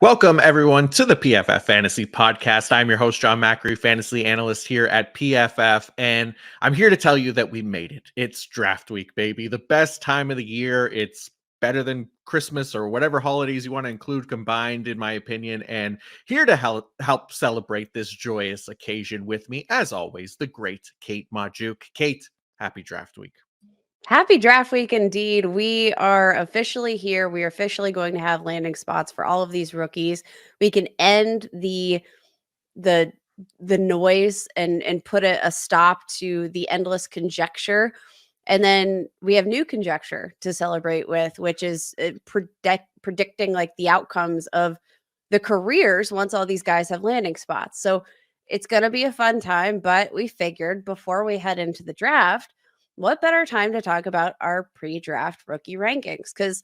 Welcome, everyone, to the PFF Fantasy Podcast. I'm your host, Jon Macri, fantasy analyst here at PFF, and I'm here to tell you that we made it. It's draft week, baby. The best time of the year. It's better than Christmas or whatever holidays you want to include combined, in my opinion. And here to help celebrate this joyous occasion with me, as always, the great Kate Magdziuk. Kate, happy draft week. Happy draft week indeed. We are officially here. We are officially going to have landing spots for all of these rookies. We can end the noise and put a stop to the endless conjecture. And then we have new conjecture to celebrate with, which is predicting like the outcomes of the careers once all these guys have landing spots. So it's going to be a fun time, but we figured before we head into the draft, what better time to talk about our pre-draft rookie rankings? Because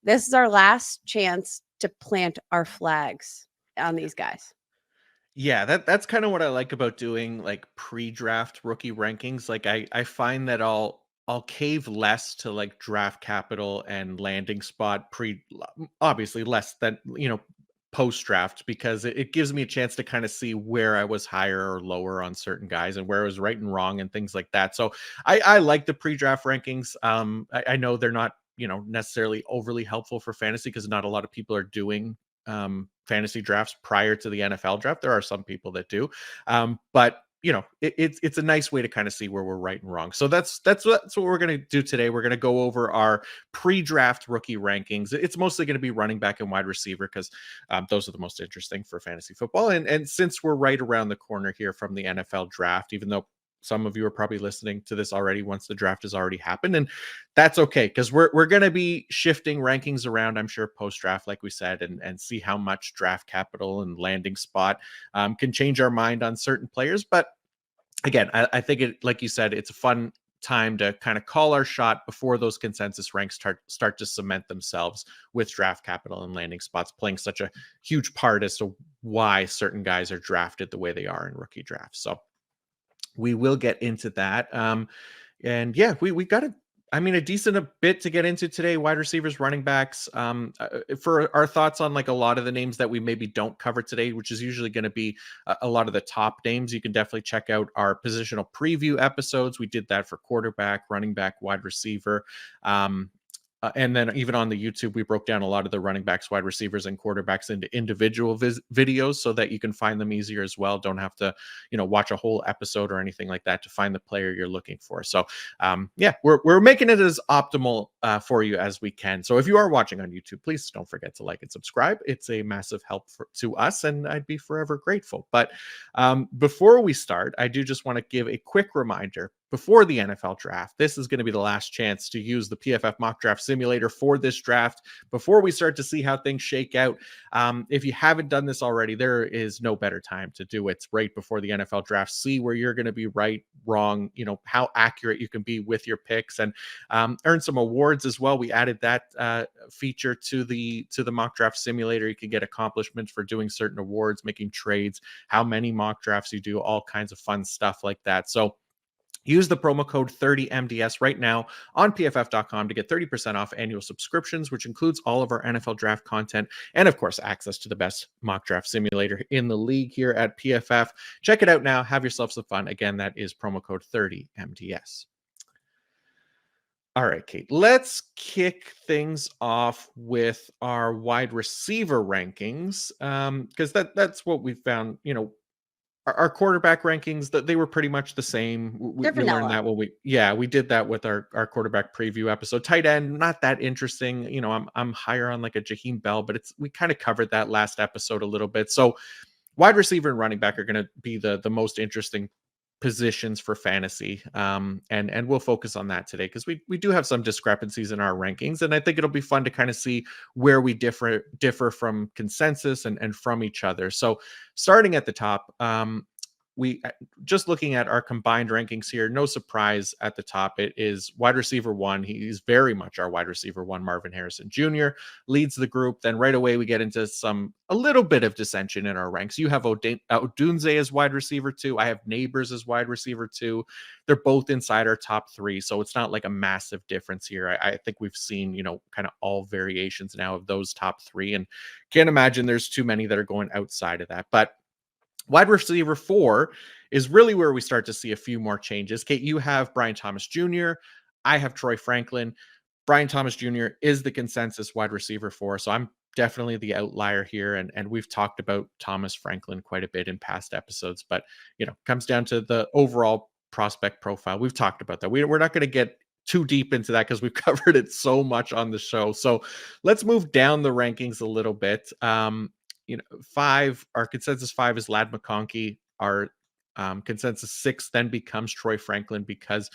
this is our last chance to plant our flags on these guys. Yeah, that's kind of what I like about doing like pre-draft rookie rankings. Like I find that I'll cave less to like draft capital and landing spot obviously less than post draft, because it gives me a chance to kind of see where I was higher or lower on certain guys and where I was right and wrong and things like that. So I like the pre-draft rankings. I know they're not necessarily overly helpful for fantasy because not a lot of people are doing fantasy drafts prior to the NFL draft. There are some people that do, but it's a nice way to kind of see where we're right and wrong. So that's what we're going to do today. We're going to go over our pre-draft rookie rankings. It's mostly going to be running back and wide receiver because those are the most interesting for fantasy football. And since we're right around the corner here from the NFL draft, even though some of you are probably listening to this already once the draft has already happened, and that's okay because we're going to be shifting rankings around, I'm sure, post draft, like we said, and see how much draft capital and landing spot can change our mind on certain players. But again, I think it, like you said, it's a fun time to kind of call our shot before those consensus ranks start to cement themselves with draft capital and landing spots playing such a huge part as to why certain guys are drafted the way they are in rookie drafts. So we will get into that. And yeah, we got a decent bit to get into today. Wide receivers, running backs. For our thoughts on like a lot of the names that we maybe don't cover today, which is usually going to be a lot of the top names, you can definitely check out our positional preview episodes. We did that for quarterback, running back, wide receiver. And then even on the YouTube, we broke down a lot of the running backs, wide receivers, and quarterbacks into individual videos so that you can find them easier as well. Don't have to, watch a whole episode or anything like that to find the player you're looking for. So, yeah, we're making it as optimal for you as we can. So if you are watching on YouTube, please don't forget to like and subscribe. It's a massive help to us, and I'd be forever grateful. But before we start, I do just want to give a quick reminder. Before the NFL draft, this is going to be the last chance to use the PFF mock draft simulator for this draft before we start to see how things shake out. If you haven't done this already, there is no better time to do it right before the NFL draft. See where you're going to be right, wrong, how accurate you can be with your picks, and earn some awards as well. We added that feature to the mock draft simulator. You can get accomplishments for doing certain awards, making trades, how many mock drafts you do, all kinds of fun stuff like that. So use the promo code 30MDS right now on PFF.com to get 30% off annual subscriptions, which includes all of our NFL draft content and, of course, access to the best mock draft simulator in the league here at PFF. Check it out now. Have yourself some fun. Again, that is promo code 30MDS. All right, Kate, let's kick things off with our wide receiver rankings because that's what we found, our quarterback rankings, that they were pretty much the same. We learned that when we did that with our quarterback preview episode. Tight end, not that interesting. I'm higher on like a Jaheim Bell, but we kind of covered that last episode a little bit. So wide receiver and running back are going to be the most interesting positions for fantasy. And we'll focus on that today because we do have some discrepancies in our rankings. And I think it'll be fun to kind of see where we differ from consensus and from each other. So starting at the top, we just looking at our combined rankings here, no surprise at the top. It is wide receiver one. He's very much our wide receiver one. Marvin Harrison Jr. leads the group. Then right away we get into a little bit of dissension in our ranks. You have Odunze as wide receiver two. I have Neighbors as wide receiver two. They're both inside our top three, so it's not like a massive difference here. I think we've seen, kind of all variations now of those top three, and can't imagine there's too many that are going outside of that. But wide receiver four is really where we start to see a few more changes. Kate, you have Brian Thomas Jr. I have Troy Franklin. Brian Thomas Jr. is the consensus wide receiver four, so I'm definitely the outlier here. And we've talked about Thomas Franklin quite a bit in past episodes, but comes down to the overall prospect profile. We've talked about that. We're not going to get too deep into that because we've covered it so much on the show. So let's move down the rankings a little bit. Our consensus five is Lad McConkey. Our consensus six then becomes Troy Franklin because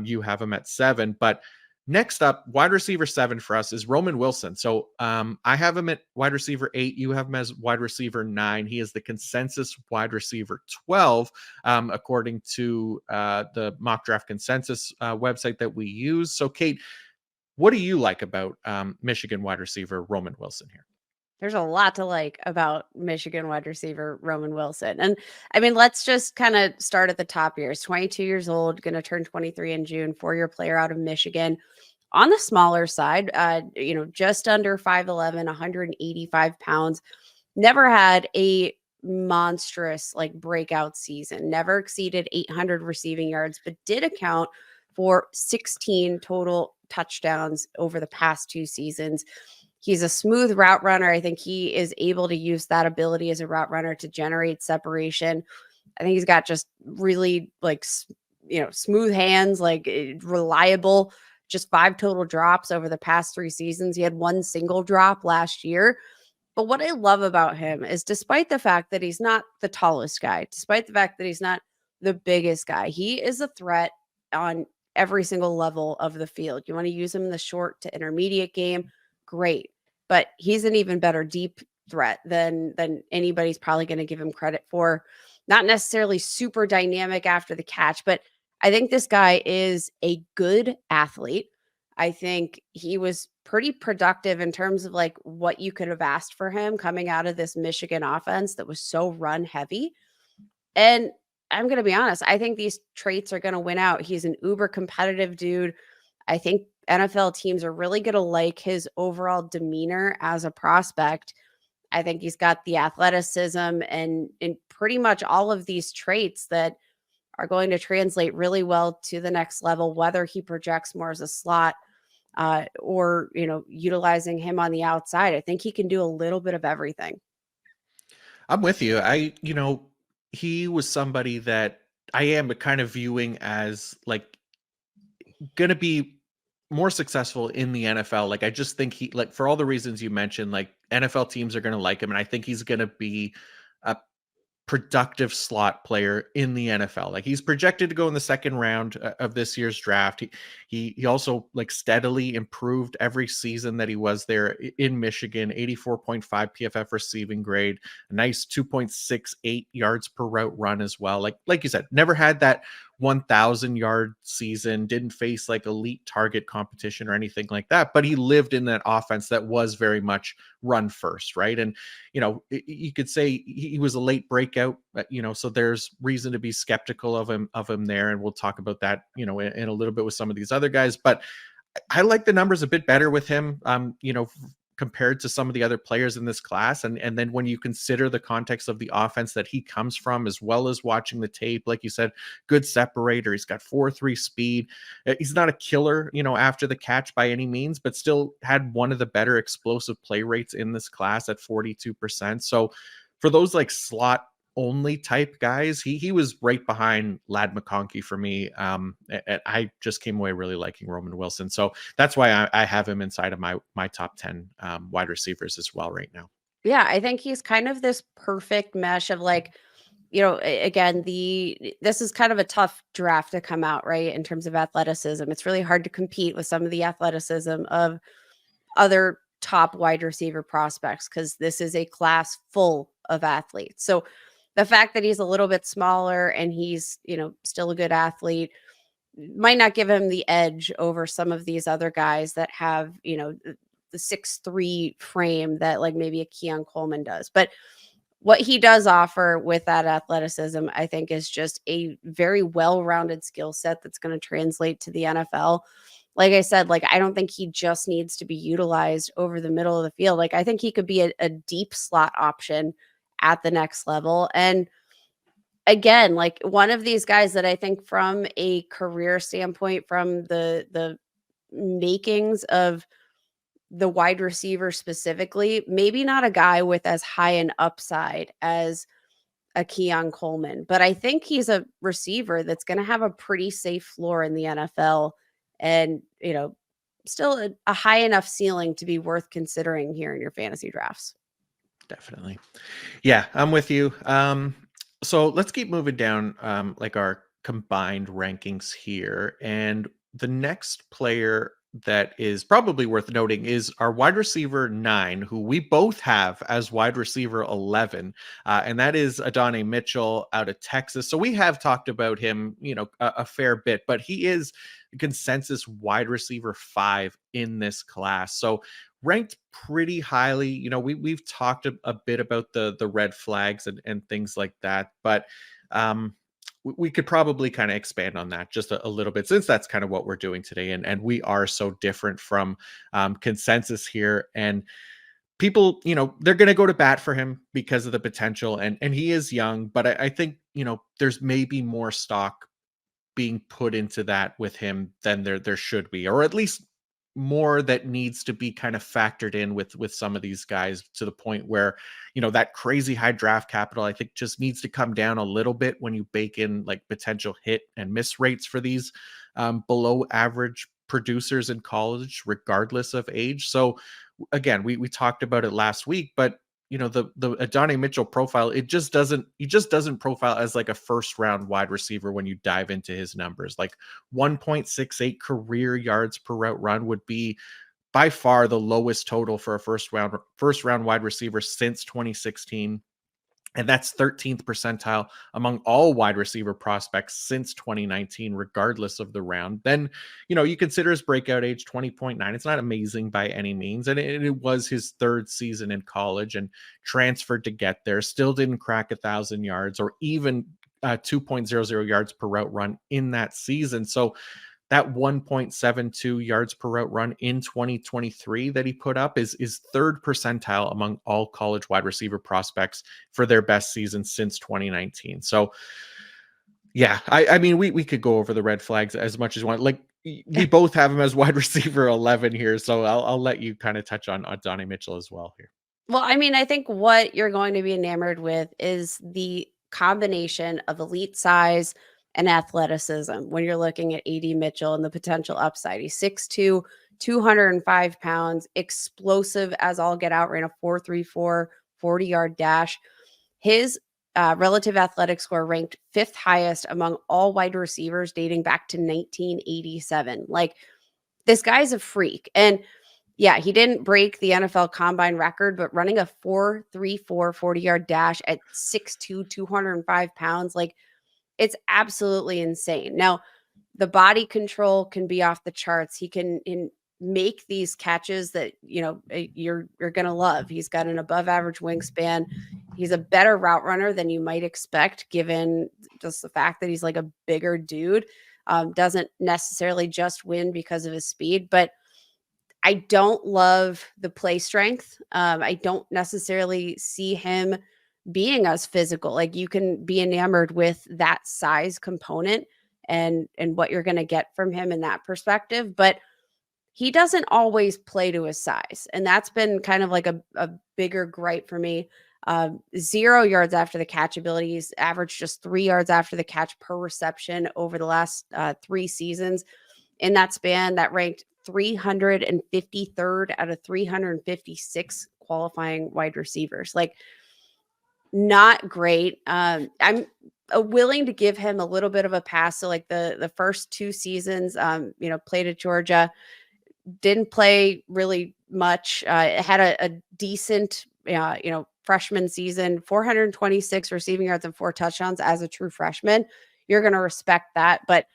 you have him at seven. But next up, wide receiver seven for us is Roman Wilson. So I have him at wide receiver eight. You have him as wide receiver nine. He is the consensus wide receiver 12, according to the mock draft consensus website that we use. So, Kate, what do you like about Michigan wide receiver Roman Wilson here? There's a lot to like about Michigan wide receiver Roman Wilson. And I mean, let's just kind of start at the top here. He's 22 years old, going to turn 23 in June, 4-year player out of Michigan. On the smaller side, just under 5'11", 185 pounds. Never had a monstrous like breakout season, never exceeded 800 receiving yards, but did account for 16 total touchdowns over the past 2 seasons. He's a smooth route runner. I think he is able to use that ability as a route runner to generate separation. I think he's got just really smooth hands, reliable, just 5 total drops over the past 3 seasons. He had 1 single drop last year. But what I love about him is despite the fact that he's not the tallest guy, despite the fact that he's not the biggest guy, he is a threat on every single level of the field. You want to use him in the short to intermediate game, great. But he's an even better deep threat than anybody's probably going to give him credit for. Not necessarily super dynamic after the catch, but I think this guy is a good athlete. I think he was pretty productive in terms of like what you could have asked for him coming out of this Michigan offense that was so run heavy. And I'm going to be honest, I think these traits are going to win out. He's an uber competitive dude. I think NFL teams are really going to like his overall demeanor as a prospect. I think he's got the athleticism and pretty much all of these traits that are going to translate really well to the next level, whether he projects more as a slot or, utilizing him on the outside. I think he can do a little bit of everything. I'm with you. He was somebody that I am kind of viewing as like going to be more successful in the NFL. Like, I just think he, like, for all the reasons you mentioned, like NFL teams are going to like him. And I think he's going to be a productive slot player in the NFL. Like, he's projected to go in the second round of this year's draft. He also like steadily improved every season that he was there in Michigan. 84.5 PFF receiving grade, a nice 2.68 yards per route run as well. Like you said, never had that 1,000 yard season, didn't face like elite target competition or anything like that, but he lived in that offense that was very much run first, right? And you could say he was a late breakout, so there's reason to be skeptical of him there, and we'll talk about that in a little bit with some of these other guys. But I like the numbers a bit better with him, compared to some of the other players in this class. And then when you consider the context of the offense that he comes from, as well as watching the tape, like you said, good separator. He's got 4.3 speed. He's not a killer, after the catch by any means, but still had one of the better explosive play rates in this class at 42%. So for those like slot only type guys, he was right behind Lad McConkey for me. And I just came away really liking Roman Wilson. So that's why I have him inside of my top 10 wide receivers as well right now. Yeah, I think he's kind of this perfect mesh of like, again, this is kind of a tough draft to come out, right? In terms of athleticism, it's really hard to compete with some of the athleticism of other top wide receiver prospects because this is a class full of athletes. So the fact that he's a little bit smaller and he's, still a good athlete might not give him the edge over some of these other guys that have, the 6'3" frame that like maybe a Keon Coleman does. But what he does offer with that athleticism, I think, is just a very well-rounded skill set that's going to translate to the NFL. Like I said, like I don't think he just needs to be utilized over the middle of the field. Like I think he could be a deep slot option at the next level. And again, like one of these guys that I think from a career standpoint, from the makings of the wide receiver specifically, maybe not a guy with as high an upside as a Keon Coleman, but I think he's a receiver that's going to have a pretty safe floor in the NFL and, still a high enough ceiling to be worth considering here in your fantasy drafts. Definitely. Yeah, I'm with you. So let's keep moving down, like our combined rankings here. And the next player that is probably worth noting is our wide receiver 9, who we both have as wide receiver 11. And that is Adonai Mitchell out of Texas. So we have talked about him, a fair bit, but he is consensus wide receiver 5 in this class. So ranked pretty highly. We've talked a bit about the red flags and things like that, but we could probably kind of expand on that just a little bit, since that's kind of what we're doing today, and we are so different from consensus here. And people, they're going to go to bat for him because of the potential, and he is young, but I think there's maybe more stock being put into that with him than there should be, or at least more that needs to be kind of factored in with some of these guys, to the point where that crazy high draft capital, I think, just needs to come down a little bit when you bake in like potential hit and miss rates for these below average producers in college, regardless of age. So again, we talked about it last week, but the Adonai Mitchell profile, he just doesn't profile as like a first round wide receiver when you dive into his numbers. Like 1.68 career yards per route run would be by far the lowest total for a first round wide receiver since 2016. And that's 13th percentile among all wide receiver prospects since 2019, regardless of the round. Then, you consider his breakout age, 20.9. It's not amazing by any means. And it was his third season in college and transferred to get there. Still didn't crack 1,000 yards or even 2.00 yards per route run in that season. So that 1.72 yards per route run in 2023 that he put up is third percentile among all college wide receiver prospects for their best season since 2019. So yeah, I mean, we could go over the red flags as much as you want. Like we both have him as wide receiver 11 here. So I'll let you kind of touch on Donnie Mitchell as well here. Well, I mean, I think what you're going to be enamored with is the combination of elite size and athleticism when you're looking at AD Mitchell and the potential upside. He's 6'2", 205 pounds, explosive as all get out, ran a 4.34 40-yard dash. His relative athletic score ranked 5th highest among all wide receivers dating back to 1987. Like, this guy's a freak. And yeah, he didn't break the NFL combine record, but running a 4.34 40-yard dash at 6'2", 205 pounds, like, it's absolutely insane. Now, the body control can be off the charts. He can make these catches that, you're going to love. He's got an above average wingspan. He's a better route runner than you might expect, given just the fact that he's like a bigger dude. Doesn't necessarily just win because of his speed, but I don't love the play strength. I don't necessarily see him being as physical. Like, you can be enamored with that size component and what you're going to get from him in that perspective, but he doesn't always play to his size. And that's been kind of like a bigger gripe for me. 0 yards after the catch ability. He's averaged just 3 yards after the catch per reception over the last 3 seasons. In that span, that ranked 353rd out of 356 qualifying wide receivers. Like, not great. I'm willing to give him a little bit of a pass. So like the first 2 seasons, played at Georgia, didn't play really much. Had a decent, freshman season, 426 receiving yards and 4 touchdowns as a true freshman. You're going to respect that. But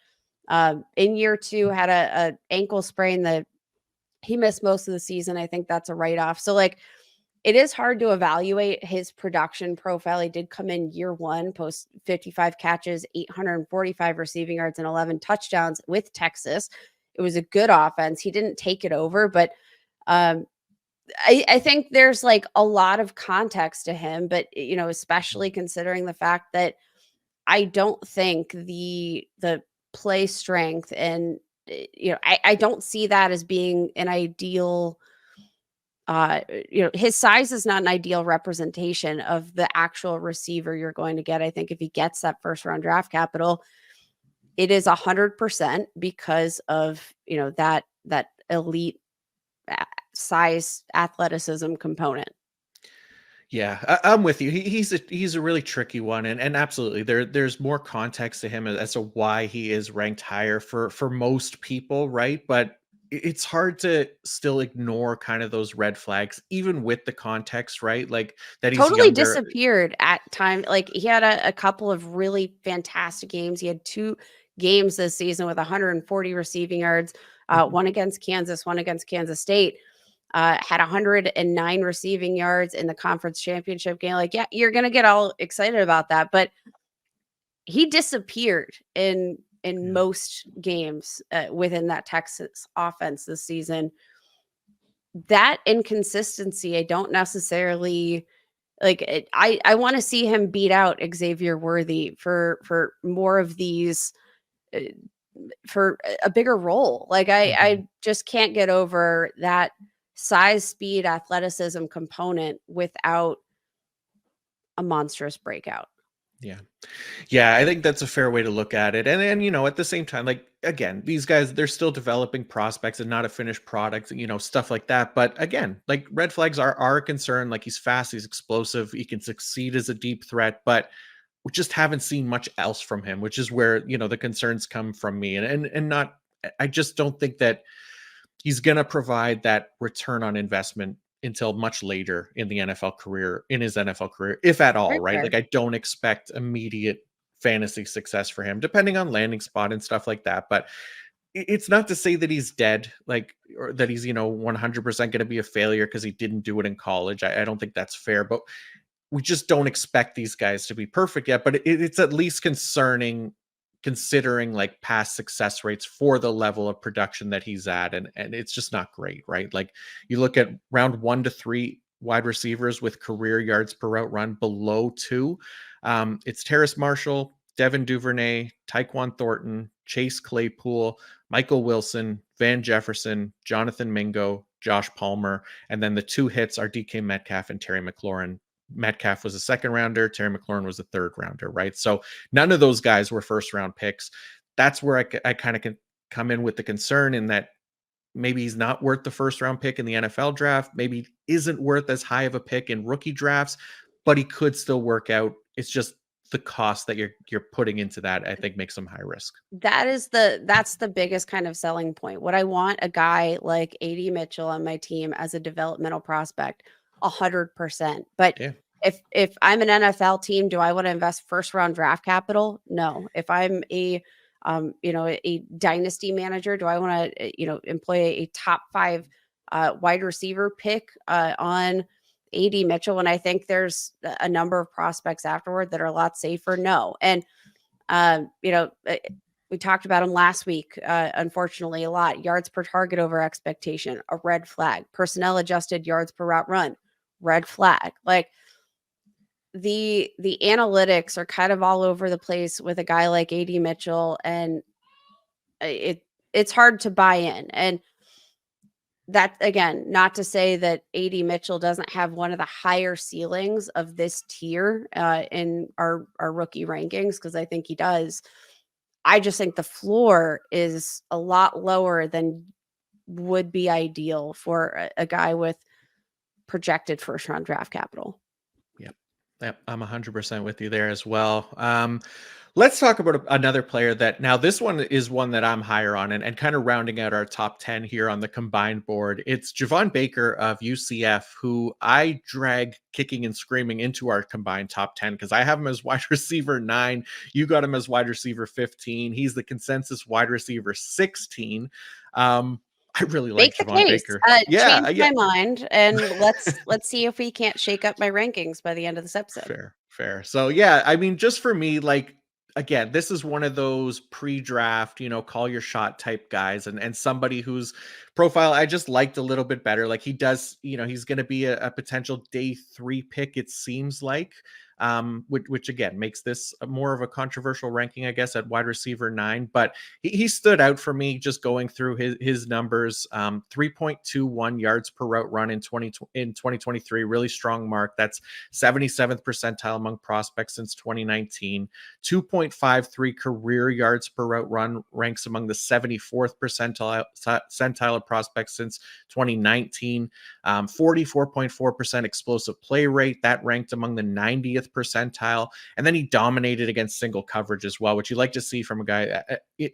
in year 2, had a ankle sprain that he missed most of the season. I think that's a write-off. So like, it is hard to evaluate his production profile. He did come in year 1, post 55 catches, 845 receiving yards, and 11 touchdowns with Texas. It was a good offense. He didn't take it over, but I think there's like a lot of context to him, but especially considering the fact that I don't think the play strength and I don't see that as being an ideal. His size is not an ideal representation of the actual receiver you're going to get. I think if he gets that first round draft capital, it is 100% because of that elite size athleticism component. Yeah, I'm with you. He's a really tricky one, and absolutely there's more context to him as to why he is ranked higher for most people, right? But it's hard to still ignore kind of those red flags, even with the context, right? Like that he's Totally younger. disappeared at time. Like he had a couple of really fantastic games. He had 2 games this season with 140 receiving yards, Mhm. one against Kansas, one against Kansas State. Had 109 receiving yards in the conference championship game. Like, yeah, you're gonna get all excited about that, but he disappeared in Yeah. most games within that Texas offense this season. That inconsistency, I don't necessarily like. I want to see him beat out Xavier Worthy for more of these. Uh, for a bigger role. Like Mhm. I just can't get over that size, speed, athleticism component without a monstrous breakout. Yeah. Yeah, I think that's a fair way to look at it. And then, at the same time, like again, these guys, they're still developing prospects and not a finished product, stuff like that. But again, like red flags are a concern. Like he's fast, he's explosive, he can succeed as a deep threat, but we just haven't seen much else from him, which is where, the concerns come from me. And not I just don't think that he's going to provide that return on investment until much later in the NFL career, in his NFL career, if at all, Very right? fair. Like I don't expect immediate fantasy success for him, depending on landing spot and stuff like that. But it's not to say that he's dead, like, or that he's, 100% going to be a failure because he didn't do it in college. I don't think that's fair, but we just don't expect these guys to be perfect yet. But it's at least concerning considering like past success rates for the level of production that he's at, and it's just not great, right? Like you look at round 1 to 3 wide receivers with career yards per route run below 2. It's Terrace Marshall, Devin Duvernay, Tyquan Thornton, Chase Claypool, Michael Wilson, Van Jefferson, Jonathan Mingo, Josh Palmer, and then the 2 hits are DK Metcalf and Terry McLaurin. Metcalf was a second rounder, Terry McLaurin was a third rounder, right? So none of those guys were first round picks. That's where I kind of can come in with the concern in that maybe he's not worth the first round pick in the NFL draft, maybe isn't worth as high of a pick in rookie drafts, but he could still work out. It's just the cost that you're putting into that, I think, makes him high risk. That's the biggest kind of selling point. Would I want a guy like AD Mitchell on my team as a developmental prospect? 100%. But Yeah. if I'm an NFL team, do I want to invest first round draft capital? No. If I'm a dynasty manager, do I want to employ a top 5 wide receiver pick on AD Mitchell when I think there's a number of prospects afterward that are a lot safer? No. And um, you know, uh, we talked about him last week, unfortunately, a lot. Yards per target over expectation, a red flag. Personnel adjusted yards per route run, red flag. Like the analytics are kind of all over the place with a guy like AD Mitchell, and it's hard to buy in. And that again, not to say that AD Mitchell doesn't have one of the higher ceilings of this tier in our rookie rankings, because I think he does. I just think the floor is a lot lower than would be ideal for a guy with projected first round draft capital. Yeah. Yep, I'm 100% with you there as well. Let's talk about another player that now this one is one that I'm higher on and kind of rounding out our top 10 here on the combined board. It's Javon Baker of UCF, who I drag kicking and screaming into our combined top 10 because I have him as wide receiver 9. You got him as wide receiver 15. He's the consensus wide receiver 16. I really like Make the Javon case. Baker. Change Yeah. my mind, and let's see if we can't shake up my rankings by the end of this episode. Fair. So yeah, I mean, just for me, like again, this is one of those pre-draft, call your shot type guys, and somebody whose profile I just liked a little bit better. Like he does, he's going to be a potential day 3 pick. It seems like, which again makes this more of a controversial ranking, I guess, at wide receiver 9. But he stood out for me just going through his numbers. 3.21 yards per route run in 2023, really strong mark. That's 77th percentile among prospects since 2019. 2.53 career yards per route run ranks among the 74th percentile of prospects since 2019. 44.4% explosive play rate, that ranked among the 90th percentile. And then he dominated against single coverage as well, which you like to see from a guy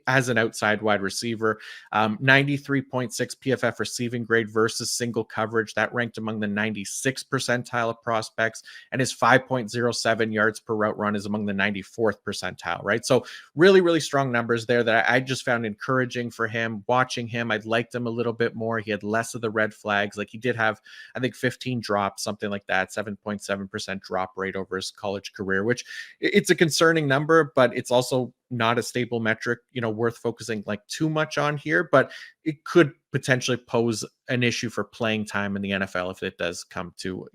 as an outside wide receiver. 93.6 PFF receiving grade versus single coverage, that ranked among the 96th percentile of prospects. And his 5.07 yards per route run is among the 94th percentile, right? So really, really strong numbers there that I just found encouraging for him. Watching him, I liked him a little bit more. He had less of the red flags. Like he did have, I think, 15 drops, something like that, 7.7% drop rate over his college career, which it's a concerning number, but it's also not a stable metric, worth focusing like too much on here, but it could potentially pose an issue for playing time in the NFL if it does come to,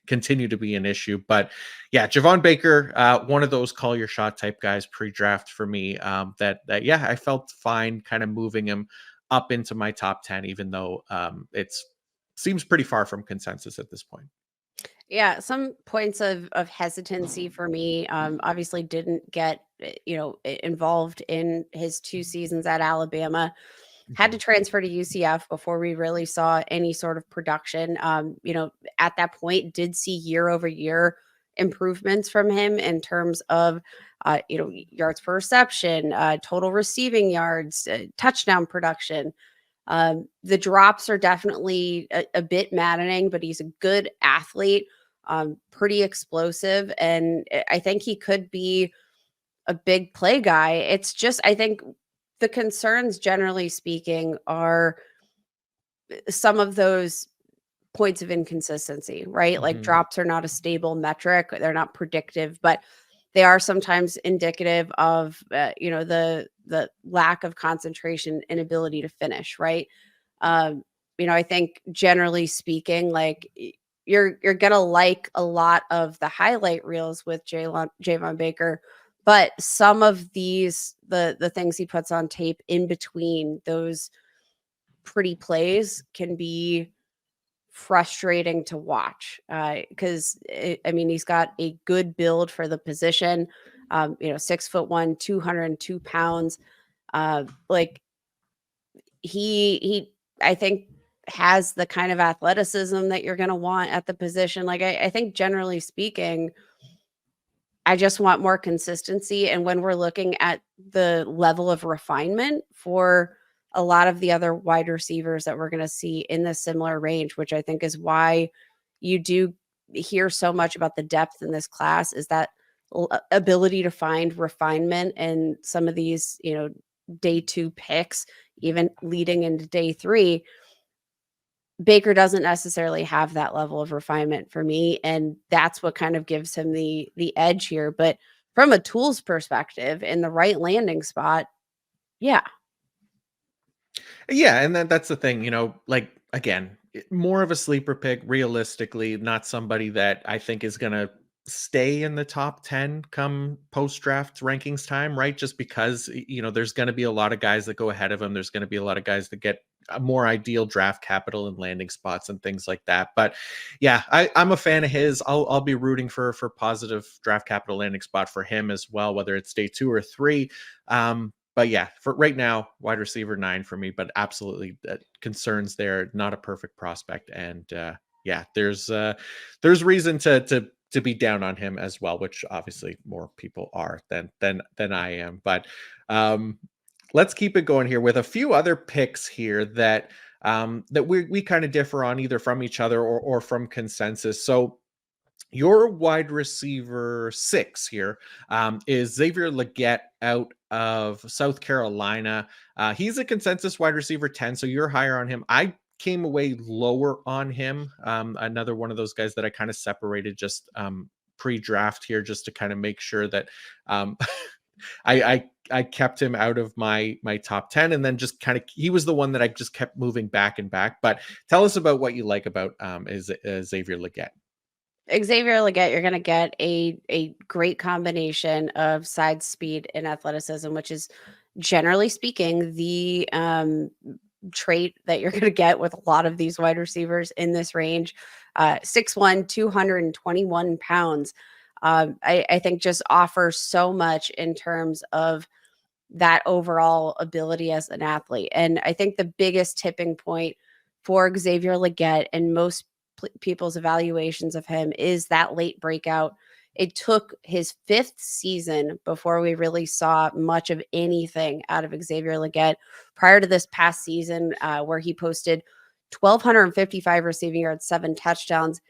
continue to be an issue. But yeah, Javon Baker, one of those call your shot type guys pre-draft for me, that yeah, I felt fine kind of moving him up into my top 10, even though it's seems pretty far from consensus at this point. Yeah, some points of hesitancy for me. Obviously, didn't get involved in his 2 seasons at Alabama. Had to Mhm. transfer to UCF before we really saw any sort of production. At that point, did see year over year improvements from him in terms of yards per reception, total receiving yards, touchdown production. The drops are definitely a bit maddening, but he's a good athlete, pretty explosive, and I think he could be a big play guy. It's just, I think the concerns, generally speaking, are some of those points of inconsistency, right? Like Mhm. drops are not a stable metric, they're not predictive, but they are sometimes indicative of the lack of concentration and ability to finish, right? Um, I think generally speaking, like you're gonna like a lot of the highlight reels with Javon Baker, but some of the things he puts on tape in between those pretty plays can be frustrating to watch, because I mean, he's got a good build for the position. 6'1", 202 pounds. Like he I think has the kind of athleticism that you're going to want at the position. Like I think generally speaking, I just want more consistency. And when we're looking at the level of refinement for a lot of the other wide receivers that we're going to see in the similar range, which I think is why you do hear so much about the depth in this class, is that ability to find refinement in some of these, day 2 picks, even leading into day 3. Baker doesn't necessarily have that level of refinement for me, and that's what kind of gives him the edge here. But from a tools perspective, in the right landing spot, yeah. Yeah, and that's the thing, like again, more of a sleeper pick, realistically, not somebody that I think is gonna stay in the top 10 come post draft rankings time, right? Just because there's gonna be a lot of guys that go ahead of him. There's gonna be a lot of guys that get a more ideal draft capital and landing spots and things like that. But yeah, I'm a fan of his. I'll be rooting for positive draft capital landing spot for him as well, whether it's day 2 or 3. But yeah, for right now, wide receiver 9 for me, but absolutely concerns there. Not a perfect prospect, and yeah, there's reason to to be down on him as well, which obviously more people are than I am. But um, let's keep it going here with a few other picks here that we kind of differ on, either from each other or from consensus. So your wide receiver 6 here is Xavier Legette out of South Carolina. He's a consensus wide receiver 10, so you're higher on him. I came away lower on him. Another one of those guys that I kind of separated just pre-draft here, just to kind of make sure that um, I kept him out of my top 10, and then just kind of he was the one that I just kept moving back and back. But tell us about what you like about is Xavier Legette. Xavier Legette, you're going to get a great combination of side speed and athleticism, which is generally speaking the trait that you're going to get with a lot of these wide receivers in this range. 6'1", 221 pounds. I think just offers so much in terms of that overall ability as an athlete. And I think the biggest tipping point for Xavier Legette and most people's evaluations of him is that late breakout. It took his 5th season before we really saw much of anything out of Xavier Legette prior to this past season, where he posted 1,255 receiving yards, 7 touchdowns,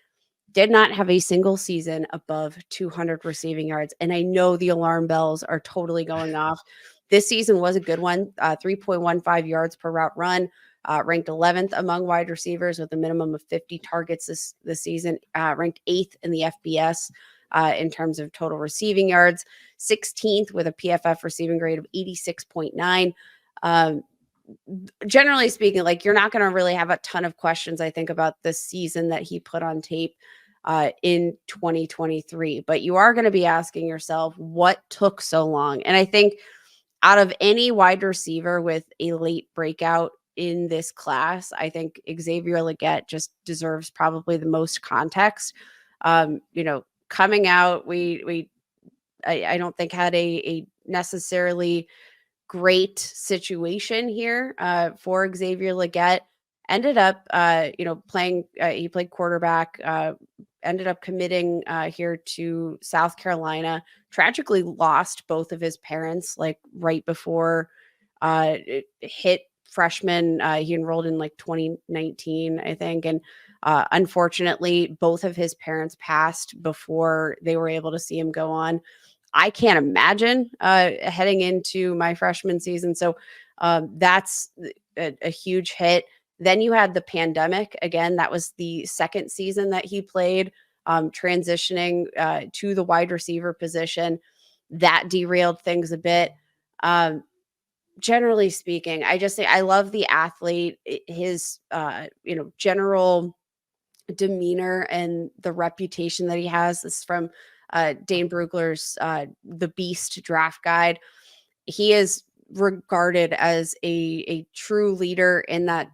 did not have a single season above 200 receiving yards. And I know the alarm bells are totally going off. This season was a good one, 3.15 yards per route run, ranked 11th among wide receivers with a minimum of 50 targets this season, ranked 8th in the FBS in terms of total receiving yards, 16th with a PFF receiving grade of 86.9. Generally speaking, like, you're not going to really have a ton of questions, I think, about the season that he put on tape in 2023, but you are going to be asking yourself, what took so long? And I think out of any wide receiver with a late breakout in this class, I think Xavier Legette just deserves probably the most context. Coming out, I don't think had a necessarily great situation here for Xavier Legette. Ended up, playing. He played quarterback. Ended up committing here to South Carolina. Tragically lost both of his parents like right before it hit freshman. He enrolled in like 2019, I think, and unfortunately, both of his parents passed before they were able to see him go on. I can't imagine heading into my freshman season. So that's a huge hit. Then you had the pandemic. Again, that was the second season that he played, transitioning to the wide receiver position. That derailed things a bit. Generally speaking, I just say I love the athlete, his general demeanor and the reputation that he has. This is from Dane Brugler's The Beast draft guide. He is regarded as a true leader in that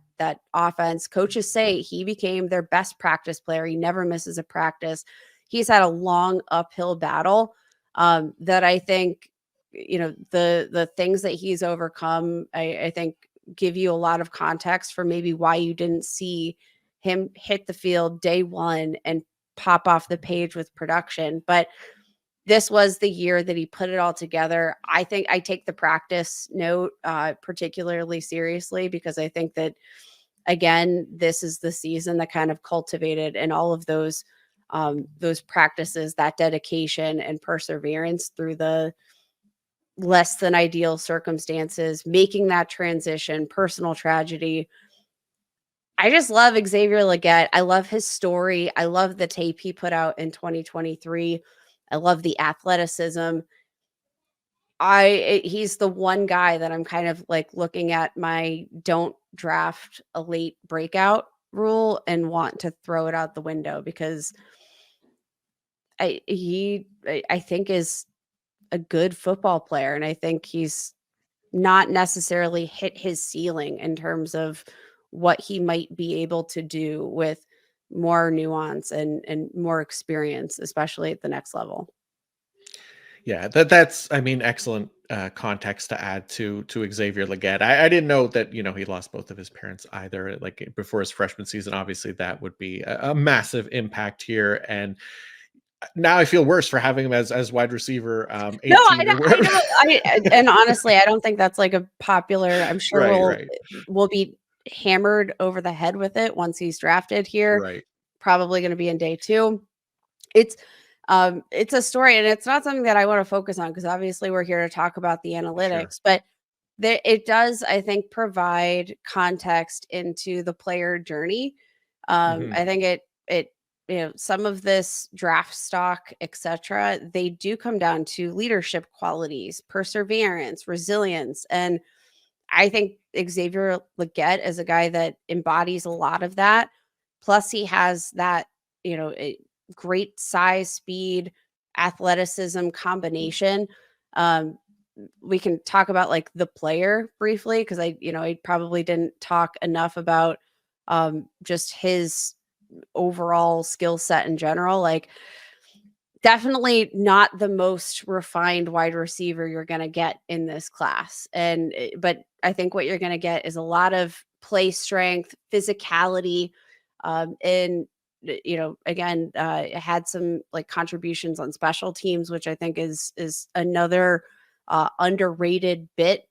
offense. Coaches say he became their best practice player. He never misses a practice. He's had a long uphill battle that I think, the things that he's overcome, I think give you a lot of context for maybe why you didn't see him hit the field day one and pop off the page with production. But this was the year that he put it all together. I think I take the practice note particularly seriously, because I think that, again, this is the season that kind of cultivated and all of those practices, that dedication and perseverance through the less than ideal circumstances, making that transition, personal tragedy. I just love Xavier Legette. I love his story. I love the tape he put out in 2023. I love the athleticism. He's the one guy that I'm kind of like looking at my don't draft a late breakout rule and want to throw it out the window, because I think is a good football player, and I think he's not necessarily hit his ceiling in terms of what he might be able to do with more nuance and more experience, especially at the next level. Yeah, that's I mean, excellent context to add to Xavier Legette. I didn't know that he lost both of his parents either. Like before his freshman season, obviously that would be a massive impact here. And now I feel worse for having him as wide receiver No, 18 or I wherever. don't and honestly, I don't think that's, like, a popular I'm sure Right, right, we'll be hammered over the head with it once he's drafted here, right. probably gonna be in day 2. It's, it's a story, and it's not something that I wanna focus on because obviously we're here to talk about the Sure. analytics, but it does, I think, provide context into the player journey. Hmm. I think it some of this draft stock, etc., they do come down to leadership qualities, perseverance, resilience, and I think Xavier Legette is a guy that embodies a lot of that. Plus, he has that, great size, speed, athleticism combination. Um, we can talk about like the player briefly because I probably didn't talk enough about just his overall skill set in general. Like, definitely not the most refined wide receiver you're gonna get in this class, but I think what you're gonna get is a lot of play strength, physicality, and, again, had some, like, contributions on special teams, which I think is another, underrated bit.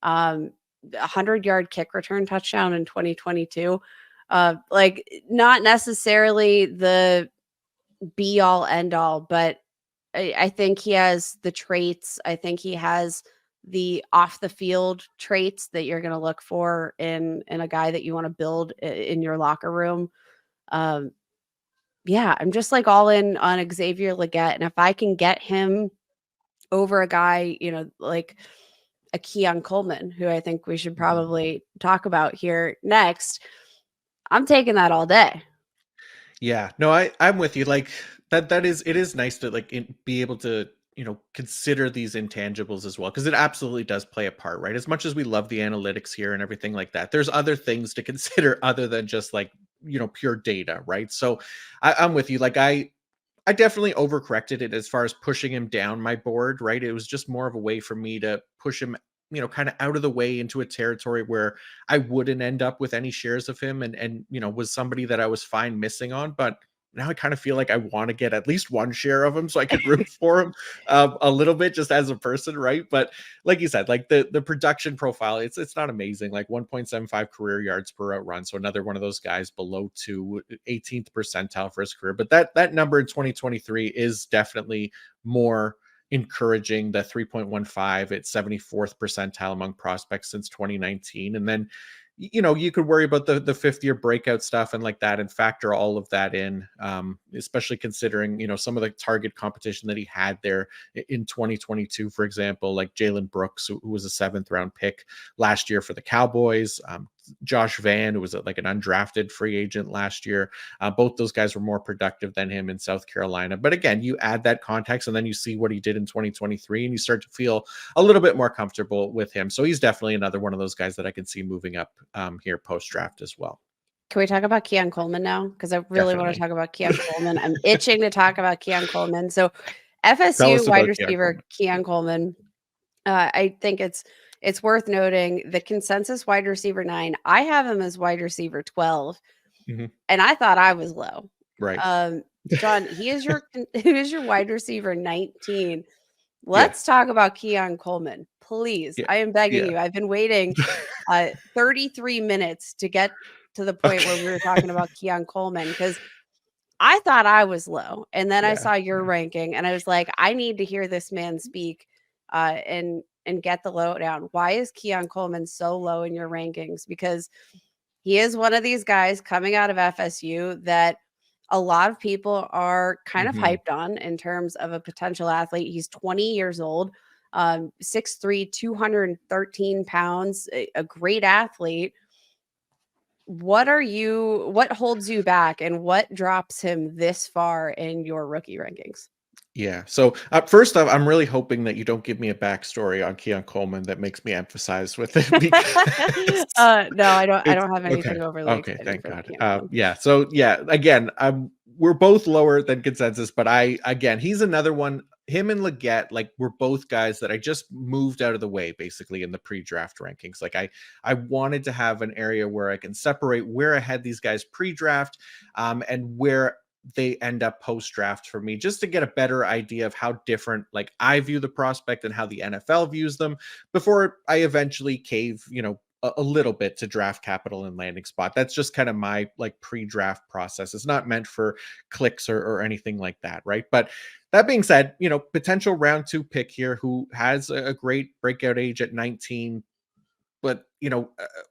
A 100-yard kick return touchdown in 2022, like, not necessarily the be all end all, but I think he has the traits. I think he has the off the field traits that you're going to look for in a guy that you want to build in your locker room. Um, yeah, I'm just like all in on Xavier Legette, and if I can get him over a guy, like a Keon Coleman, who I think we should Hmm. probably talk about here next, I'm taking that all day. Yeah, no, I'm with you. Like that is it is nice to like be able to consider these intangibles as well because it absolutely does play a part, right? As much as we love the analytics here and everything like that, there's other things to consider other than just like pure data, right? So I'm with you. Like I definitely overcorrected it as far as pushing him down my board, right? It was just more of a way for me to push him, kind of out of the way into a territory where I wouldn't end up with any shares of him and was somebody that I was fine missing on, but now I kind of feel like I want to get at least one share of him so I could root for him a little bit just as a person, right? But like you said, like the production profile, it's not amazing. Like 1.75 career yards per route run. So another one of those guys below 18th percentile for his career. But that number in 2023 is definitely more encouraging. The 3.15 at 74th percentile among prospects since 2019. And then you could worry about the fifth year breakout stuff and like that and factor all of that in, especially considering some of the target competition that he had there in 2022, for example, like Jalen Brooks, who was a 7th round pick last year for the Cowboys, Josh Van, who was like an undrafted free agent last year. Both those guys were more productive than him in South Carolina. But again, you add that context and then you see what he did in 2023 and you start to feel a little bit more comfortable with him. So he's definitely another one of those guys that I can see moving up here post draft as well. Can we talk about Keon Coleman now? Because I really want to Definitely. talk about Keon Coleman. I'm itching to talk about Keon Coleman. So Tell FSU us wide about Keon receiver Coleman. Keon Coleman. I think it's worth noting the consensus wide receiver 9. I have him as wide receiver 12, Mhm. and I thought I was low. Right. John, he is your who is your wide receiver 19. Yeah. Let's talk about Keon Coleman, please. Yeah. I am begging Yeah. you. I've been waiting 33 minutes to get to the point where we Okay. were talking about Keon Coleman because I thought I was low. And then I Yeah. saw your Yeah. ranking and I was like, I need to hear this man speak and get the lowdown. Why is Keon Coleman so low in your rankings? Because he is one of these guys coming out of FSU that a lot of people are kind of Mhm. hyped on in terms of a potential athlete. He's 20 years old, 6'3, 213 pounds, a great athlete. What holds you back and what drops him this far in your rookie rankings? Yeah. So first off, I'm really hoping that you don't give me a backstory on Keon Coleman that makes me emphasize with it because No, I it's don't have okay. anything overly Okay, exciting thank for God. Keon Coleman. Yeah. So yeah, again, we're both lower than consensus, but he's another one. Him and Leggett, like we're both guys that I just moved out of the way basically in the pre-draft rankings. Like I wanted to have an area where I can separate where I had these guys pre-draft, and where they end up post draft for me, just to get a better idea of how different like I view the prospect and how the NFL views them before I eventually cave, a little bit to draft capital and landing spot. That's just kind of my like pre-draft process. It's not meant for clicks or anything like that, right? But that being said, potential round 2 pick here who has a great breakout age at 19, but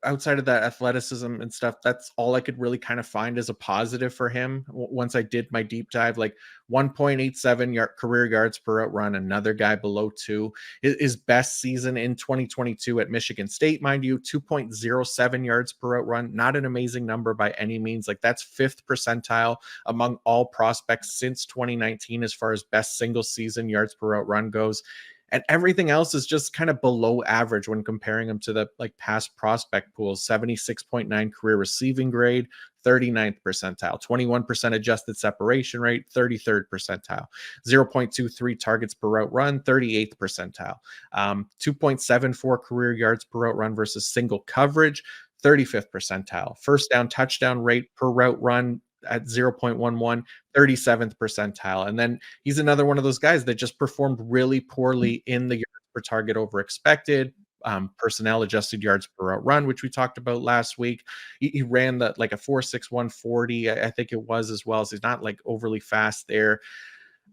outside of that athleticism and stuff, that's all I could really kind of find as a positive for him. Once I did my deep dive, like 1.87 career yards per out run, another guy below 2. His best season in 2022 at Michigan State, mind you, 2.07 yards per out run. Not an amazing number by any means. Like that's 5th percentile among all prospects since 2019 as far as best single season yards per out run goes, and everything else is just kind of below average when comparing them to the like past prospect pools. 76.9 career receiving grade, 39th percentile, 21% adjusted separation rate, 33rd percentile, 0.23 targets per route run, 38th percentile, 2.74 career yards per route run versus single coverage, 35th percentile, first down touchdown rate per route run at 0.11, 37th percentile. And then he's another one of those guys that just performed really poorly in the yards per target over expected, personnel adjusted yards per route run, which we talked about last week. He ran that like a 4.61 40, I think it was, as well. So he's not like overly fast there.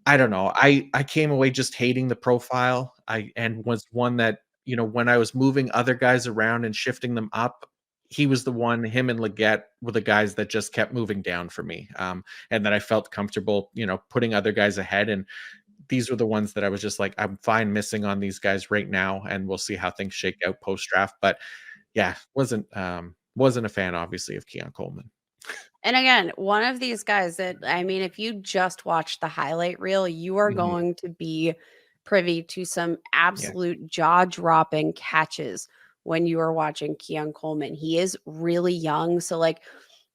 I don't know. I came away just hating the profile. And was one that, when I was moving other guys around and shifting them up, he was the one, him and Leggett were the guys that just kept moving down for me. And that I felt comfortable, putting other guys ahead. And these were the ones that I was just like, I'm fine missing on these guys right now, and we'll see how things shake out post draft. But yeah, wasn't a fan obviously of Keon Coleman. And again, one of these guys that, I mean, if you just watch the highlight reel, you are Mhm. going to be privy to some Yeah. absolute jaw-dropping catches when you are watching Keon Coleman. He is really young, so like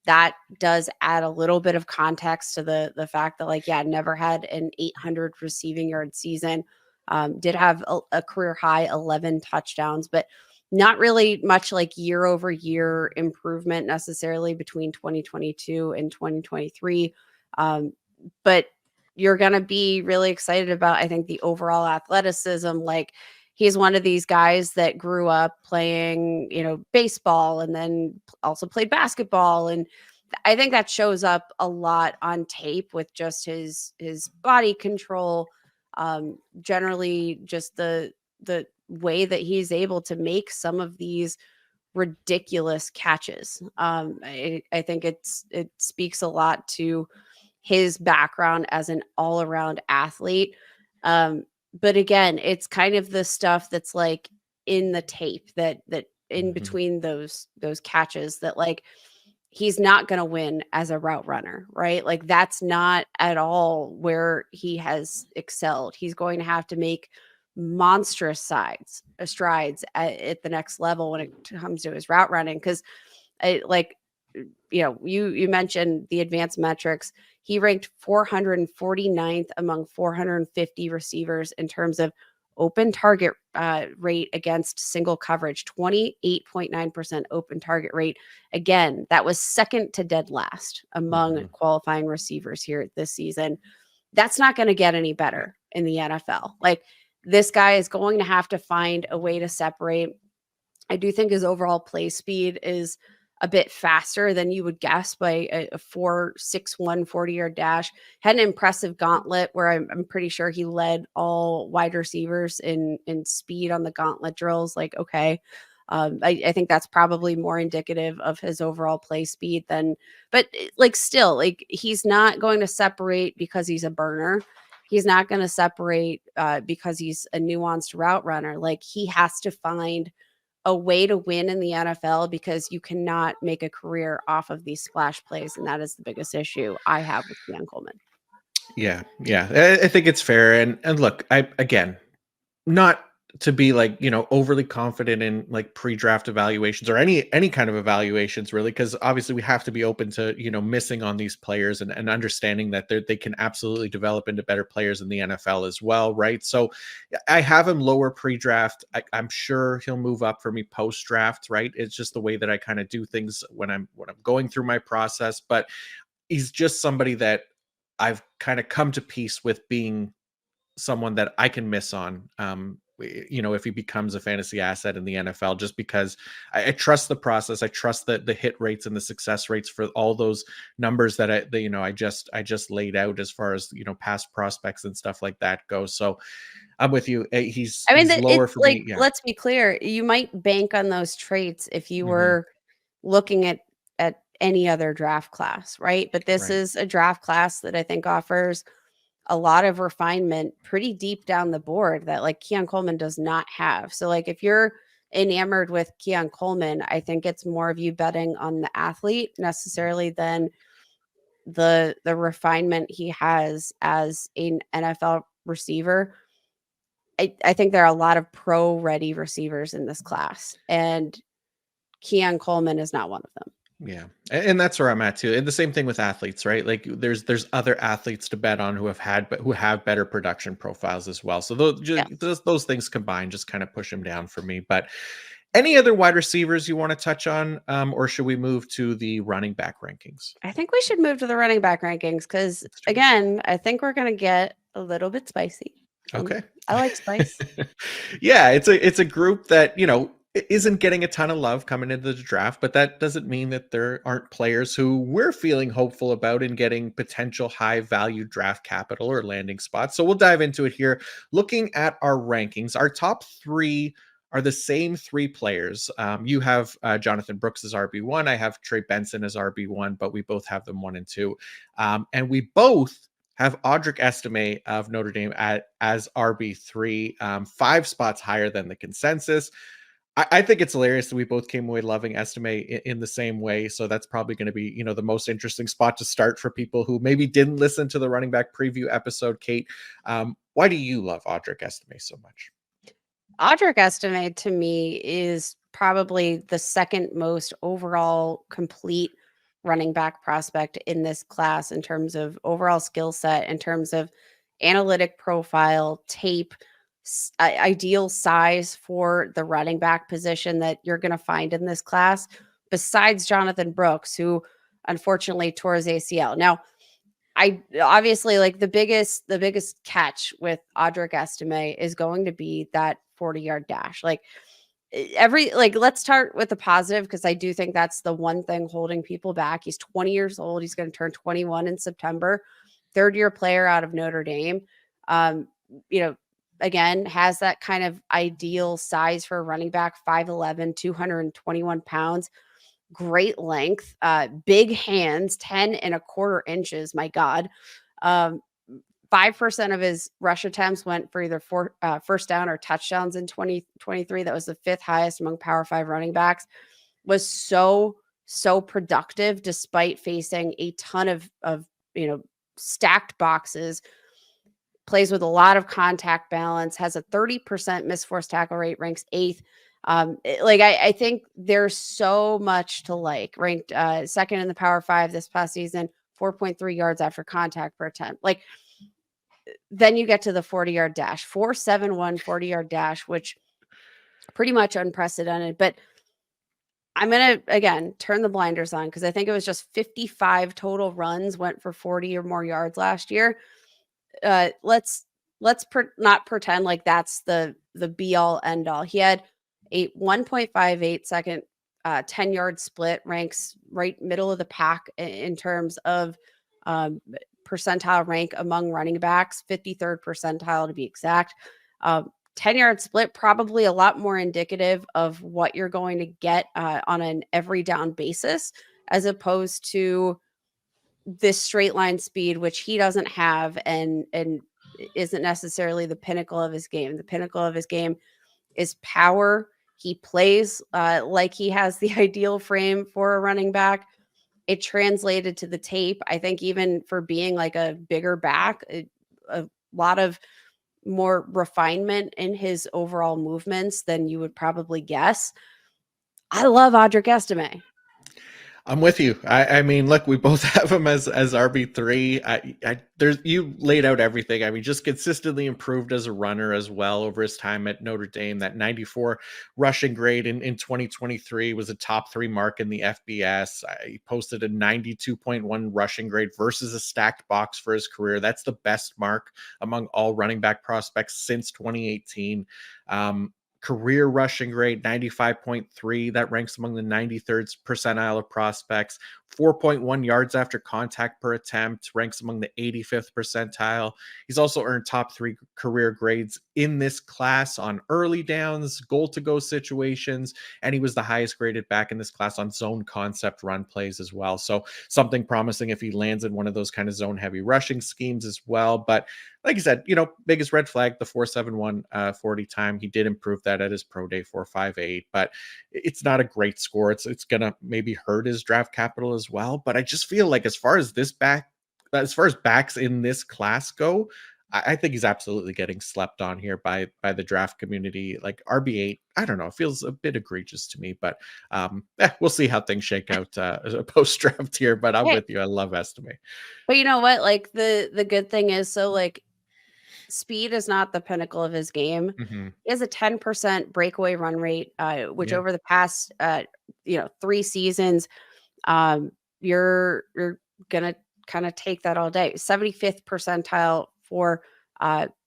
that does add a little bit of context to the fact that like yeah, never had an 800 receiving yard season. Did have a career high 11 touchdowns, but not really much like year over year improvement necessarily between 2022 and 2023. Um, but you're going to be really excited about, I think, the overall athleticism. Like he's one of these guys that grew up playing, baseball and then also played basketball. And I think that shows up a lot on tape with just his body control, generally just the way that he's able to make some of these ridiculous catches. I think it speaks a lot to his background as an all around athlete. But again, it's kind of the stuff that's like in the tape that in Mhm. between those catches that like he's not going to win as a route runner, right? Like that's not at all where he has excelled. He's going to have to make monstrous strides at the next level when it comes to his route running because I like you mentioned the advanced metrics. He ranked 449th among 450 receivers in terms of open target rate against single coverage, 28.9% open target rate. Again, that was second to dead last among Mhm. qualifying receivers here this season. That's not going to get any better in the NFL. Like this guy is going to have to find a way to separate. I do think his overall play speed is a bit faster than you would guess by a 4.61 40-yard dash. Had an impressive gauntlet where I'm pretty sure he led all wide receivers in speed on the gauntlet drills. Like, okay. I think that's probably more indicative of his overall play speed than, but like still, like he's not going to separate because he's a burner. He's not going to separate because he's a nuanced route runner. Like he has to find a way to win in the NFL because you cannot make a career off of these splash plays, and that is the biggest issue I have with Keon Coleman. Yeah, yeah. I think it's fair. And look, I again, not to be like, overly confident in like pre-draft evaluations or any kind of evaluations really, because obviously we have to be open to, missing on these players and understanding that they can absolutely develop into better players in the NFL as well, right? So I have him lower pre-draft. I'm sure he'll move up for me post-draft, right? It's just the way that I kind of do things when I'm going through my process. But he's just somebody that I've kind of come to peace with being someone that I can miss on. If he becomes a fantasy asset in the NFL, just because I trust the process, I trust the hit rates and the success rates for all those numbers I just laid out as far as past prospects and stuff like that goes. So I'm with you. I mean, He's lower it's for like, me. Yeah. let's be clear, you might bank on those traits if you Hmm. were looking at any other draft class, right? But this Right. is a draft class that I think offers a lot of refinement pretty deep down the board that like Keon Coleman does not have. So like if you're enamored with Keon Coleman, I think it's more of you betting on the athlete necessarily than the refinement he has as an NFL receiver. I think there are a lot of pro ready receivers in this class, and Keon Coleman is not one of them. Yeah. And that's where I'm at too. And the same thing with athletes, right? Like there's other athletes to bet on who have better production profiles as well. So Yes. those things combined just kind of push him down for me. But any other wide receivers you want to touch on, or should we move to the running back rankings? I think we should move to the running back rankings because, Let's do it. again, I think we're going to get a little bit spicy. Okay. I like spice. Yeah, it's a group that, isn't getting a ton of love coming into the draft, but that doesn't mean that there aren't players who we're feeling hopeful about in getting potential high value draft capital or landing spots. So we'll dive into it here. Looking at our rankings, our top three are the same three players. You have Jonathan Brooks as RB1. I have Trey Benson as RB1, but we both have them 1 and 2. And we both have Audric Estime of Notre Dame as RB3, 5 spots higher than the consensus. I think it's hilarious that we both came away loving Estime in the same way. So that's probably going to be, the most interesting spot to start for people who maybe didn't listen to the running back preview episode. Kate, why do you love Audric Estime so much? Audric Estime to me is probably the second most overall complete running back prospect in this class in terms of overall skill set, in terms of analytic profile, tape, ideal size for the running back position that you're going to find in this class, besides Jonathan Brooks, who unfortunately tore his ACL. Now, I obviously like the biggest catch with Audric Estime is going to be that 40-yard dash. Like let's start with the positive because I do think that's the one thing holding people back. He's 20 years old. He's going to turn 21 in September. Third year player out of Notre Dame. Um, you know, again, has that kind of ideal size for a running back, 5'11, 221 pounds, great length, big hands, 10 and a quarter inches. My God. 5% of his rush attempts went for either first down or touchdowns in 2023. That was the fifth highest among Power 5 running backs. Was so productive despite facing a ton of stacked boxes. Plays with a lot of contact balance, has a 30% missed force tackle rate, ranks 8th. I think there's so much to like. Ranked second in the Power 5 this past season, 4.3 yards after contact per attempt. Then you get to the 40-yard dash, 4.71 40-yard dash, which pretty much unprecedented. But I'm going to, again, turn the blinders on because I think it was just 55 total runs went for 40 or more yards last year. Let's not pretend like that's the be all end all. He had a 1.58 second 10-yard split, ranks right middle of the pack in terms of percentile rank among running backs, 53rd percentile to be exact. 10-yard split, probably a lot more indicative of what you're going to get on an every down basis, as opposed to this straight line speed, which he doesn't have and isn't necessarily the pinnacle of his game. The pinnacle of his game is power. He plays like he has the ideal frame for a running back. It translated to the tape. I think even for being like a bigger back, a lot of more refinement in his overall movements than you would probably guess. I love Audric Estime. I'm with you. I mean, look, we both have him as RB3. There's you laid out everything. I mean, just consistently improved as a runner as well over his time at Notre Dame. That 94 rushing grade in 2023 was a top 3 mark in the FBS. He posted a 92.1 rushing grade versus a stacked box for his career. That's the best mark among all running back prospects since 2018. Career rushing grade 95.3. That ranks among the 93rd percentile of prospects. 4.1 yards after contact per attempt ranks among the 85th percentile. He's also earned top 3 career grades in this class on early downs, goal to go situations, and he was the highest graded back in this class on zone concept run plays as well. So something promising if he lands in one of those kind of zone heavy rushing schemes as well. But like I said, biggest red flag, the 4.71 40 time. He did improve that at his pro day 4.58, but it's not a great score. It's gonna maybe hurt his draft capital as well. But I just feel like as far as backs in this class go, I think he's absolutely getting slept on here by the draft community. Like RB8, I don't know, it feels a bit egregious to me, but we'll see how things shake out post draft here. But I'm Hey, with you. I love Estime. but you know what? Like the good thing is, so like speed is not the pinnacle of his game. Hmm. He has a 10% breakaway run rate, which Yeah. over the past 3 seasons, um, you're gonna kind of take that all day. 75th percentile for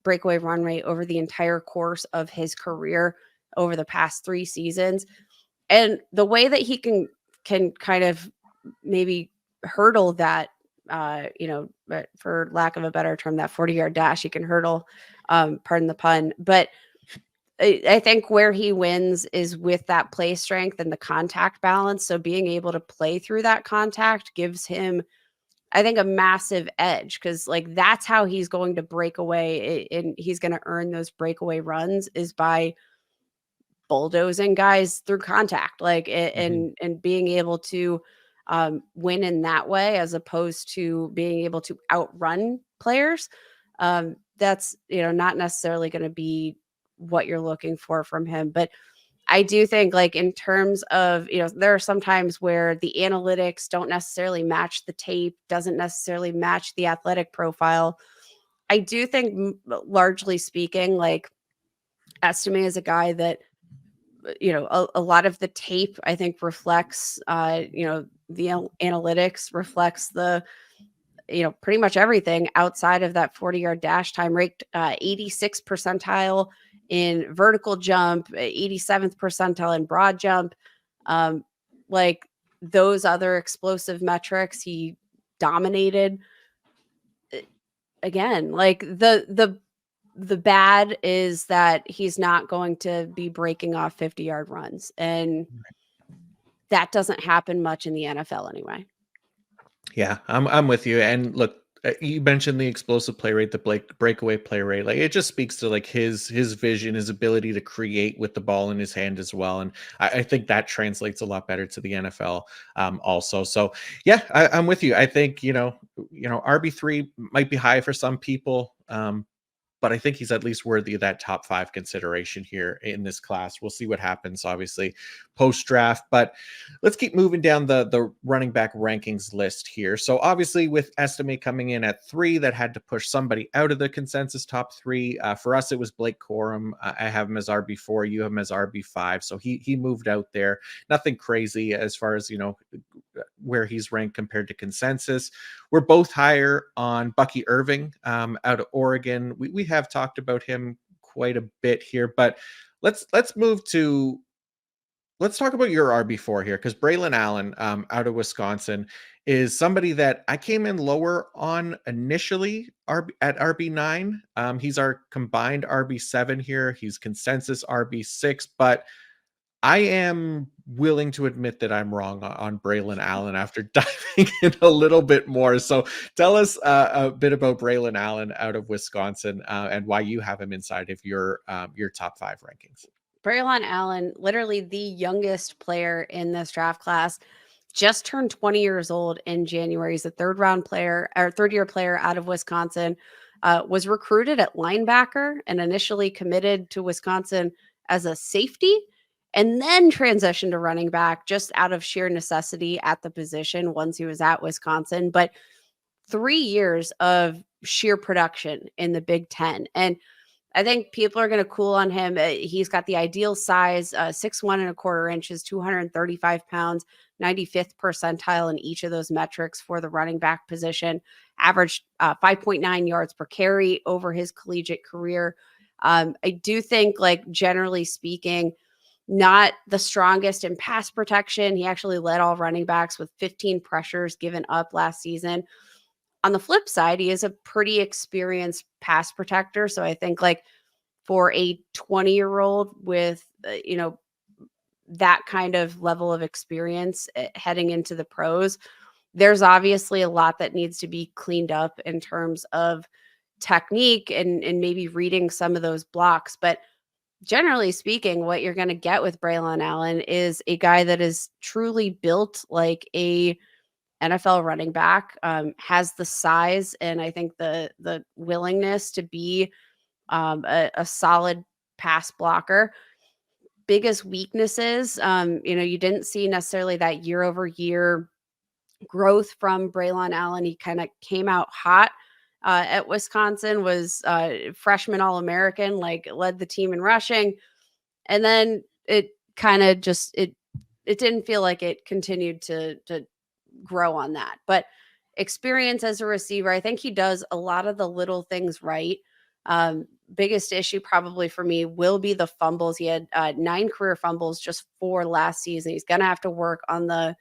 breakaway run rate over the entire course of his career over the past 3 seasons. And the way that he can kind of maybe hurdle that, but for lack of a better term, that 40-yard dash, he can hurdle, pardon the pun. But I think where he wins is with that play strength and the contact balance. So being able to play through that contact gives him, I think, a massive edge, because like that's how he's going to break away and he's going to earn those breakaway runs is by bulldozing guys through contact, like Hmm. and being able to win in that way as opposed to being able to outrun players. That's not necessarily going to be what you're looking for from him. But I do think, like, in terms of, there are some times where the analytics don't necessarily match the tape, doesn't necessarily match the athletic profile. I do think, largely speaking, like, Estime is a guy that, a lot of the tape, I think, reflects, the analytics reflects the, pretty much everything outside of that 40-yard dash time, ranked 86th percentile in vertical jump, 87th percentile in broad jump. Um, like those other explosive metrics, he dominated. Again, like the bad is that he's not going to be breaking off 50-yard runs, and that doesn't happen much in the NFL anyway. Yeah, I'm with you. And look, you mentioned the explosive play rate, the breakaway play rate. Like it just speaks to like his vision, his ability to create with the ball in his hand as well. And I think that translates a lot better to the NFL also. So yeah, I'm with you. I think RB3 might be high for some people. But I think he's at least worthy of that top 5 consideration here in this class. We'll see what happens, obviously, post draft. But let's keep moving down the running back rankings list here. So obviously, with Estimate coming in at 3, that had to push somebody out of the consensus top 3. For us, it was Blake Corum. I have him as RB4. You have him as RB5. So he moved out there. Nothing crazy as far as where he's ranked compared to consensus. We're both higher on Bucky Irving out of Oregon. We have talked about him quite a bit here, but let's move to let's talk about your RB4 here, because Braylon Allen out of Wisconsin is somebody that I came in lower on initially at RB9. He's our combined RB7 here. He's consensus RB6, but I am willing to admit that I'm wrong on Braylon Allen after diving in a little bit more. So tell us a bit about Braylon Allen out of Wisconsin and why you have him inside of your top 5 rankings. Braylon Allen, literally the youngest player in this draft class, just turned 20 years old in January. He's a third-year player out of Wisconsin. Was recruited at linebacker and initially committed to Wisconsin as a safety, and then transitioned to running back just out of sheer necessity at the position once he was at Wisconsin. But 3 years of sheer production in the Big Ten. And I think people are going to cool on him. He's got the ideal size, 6'1.25 inches, 235 pounds, 95th percentile in each of those metrics for the running back position. Averaged 5.9 yards per carry over his collegiate career. I do think, like, generally speaking, not the strongest in pass protection. He actually led all running backs with 15 pressures given up last season. On the flip side, he is a pretty experienced pass protector. So I think, like, for a 20-year-old with, that kind of level of experience heading into the pros, there's obviously a lot that needs to be cleaned up in terms of technique and maybe reading some of those blocks. But generally speaking, what you're going to get with Braylon Allen is a guy that is truly built like a NFL running back, has the size and I think the willingness to be a solid pass blocker. Biggest weaknesses, you didn't see necessarily that year over year growth from Braylon Allen. He kind of came out hot at Wisconsin, was freshman All American, like led the team in rushing, and then it kind of just it didn't feel like it continued to grow on that. But experience as a receiver, I think he does a lot of the little things right. Biggest issue probably for me will be the fumbles. He had 9 career fumbles, just 4 last season. He's going to have to work on the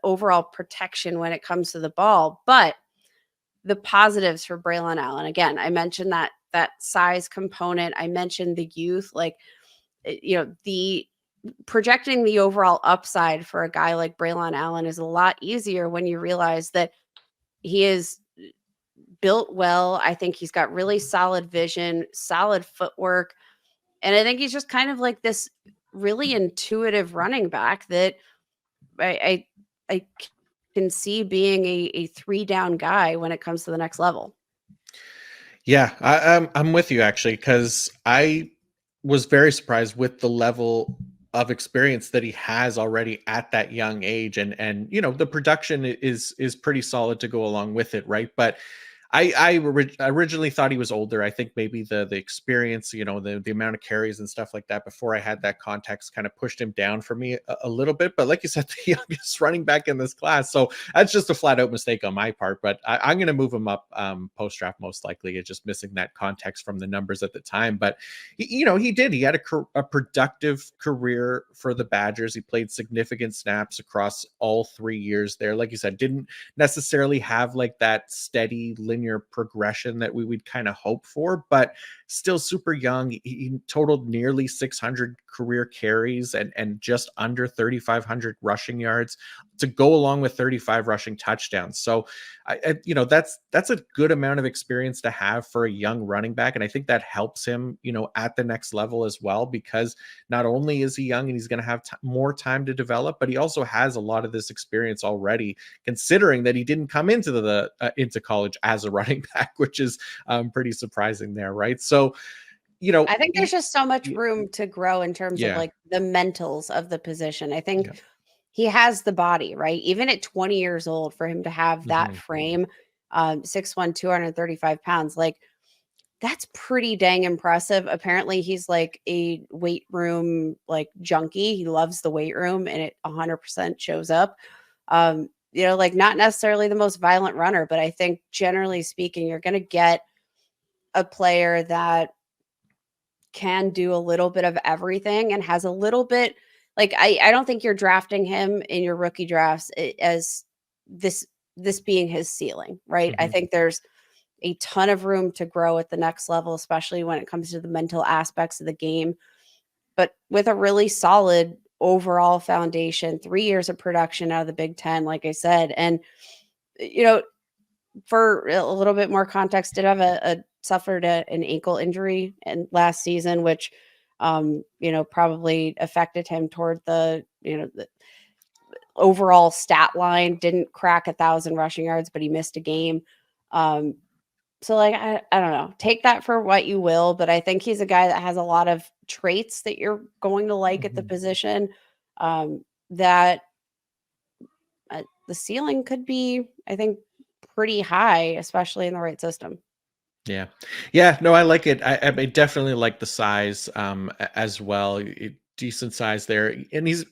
overall protection when it comes to the ball. But the positives for Braylon Allen, again, I mentioned that size component. I mentioned the youth, like, the projecting the overall upside for a guy like Braylon Allen is a lot easier when you realize that he is built well. I think he's got really solid vision, solid footwork. And I think he's just kind of like this really intuitive running back that I can see being a 3 down guy when it comes to the next level. Yeah, I'm with you actually, because I was very surprised with the level of experience that he has already at that young age, and the production is pretty solid to go along with it, right? But originally thought he was older. I think maybe the experience, the amount of carries and stuff like that before I had that context kind of pushed him down for me a little bit. But like you said, the youngest running back in this class. So that's just a flat out mistake on my part. But I'm going to move him up post draft most likely. It's just missing that context from the numbers at the time. But he did. He had a productive career for the Badgers. He played significant snaps across all 3 years there. Like you said, didn't necessarily have like that steady linear progression that we would kind of hope for, but still super young. He totaled nearly 600 career carries and just under 3,500 rushing yards to go along with 35 rushing touchdowns. So that's a good amount of experience to have for a young running back. And I think that helps him, at the next level as well, because not only is he young and he's going to have more time to develop, but he also has a lot of this experience already, considering that he didn't come into into college as a running back, which is pretty surprising there, right? So, I think there's just so much room to grow in terms of yeah, like the mentals of the position. I think yeah. he has the body, right? Even at 20 years old, for him to have that Mhm. frame, 6'1", 235 pounds, like, that's pretty dang impressive. Apparently, he's like a weight room like junkie. He loves the weight room, and it 100% shows up. Like, not necessarily the most violent runner, but I think generally speaking, you're going to get a player that can do a little bit of everything and has a little bit, like, I don't think you're drafting him in your rookie drafts as this being his ceiling, right? I Mhm. think there's a ton of room to grow at the next level, especially when it comes to the mental aspects of the game. But with a really solid overall foundation, 3 years of production out of the Big Ten, like I said. And, you know, for a little bit more context, did have a suffered an ankle injury and last season, which probably affected him toward the overall stat line. Didn't crack 1,000 rushing yards, but he missed a game. Um, So, like, I don't know. Take that for what you will, but I think he's a guy that has a lot of traits that you're going to like at the Mhm. position. That the ceiling could be, I think, pretty high, especially in the right system. Yeah. Yeah, no, I like it. I definitely like the size, as well. Decent size there, and he's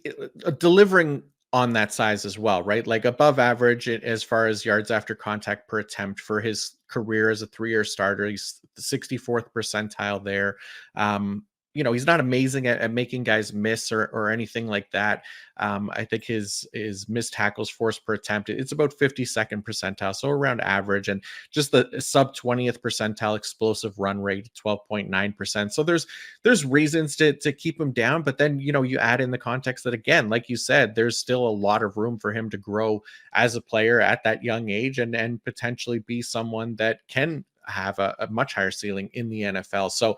delivering on that size as well, right? Like above average as far as yards after contact per attempt for his career as a 3-year starter. He's the 64th percentile there. Um, he's not amazing at making guys miss or anything like that. I think his missed tackles forced per attempt, it's about 52nd percentile, so around average, and just the sub 20th percentile explosive run rate, 12.9%. So there's reasons to keep him down, but then you add in the context that, again, like you said, there's still a lot of room for him to grow as a player at that young age, and potentially be someone that can have a much higher ceiling in the NFL. So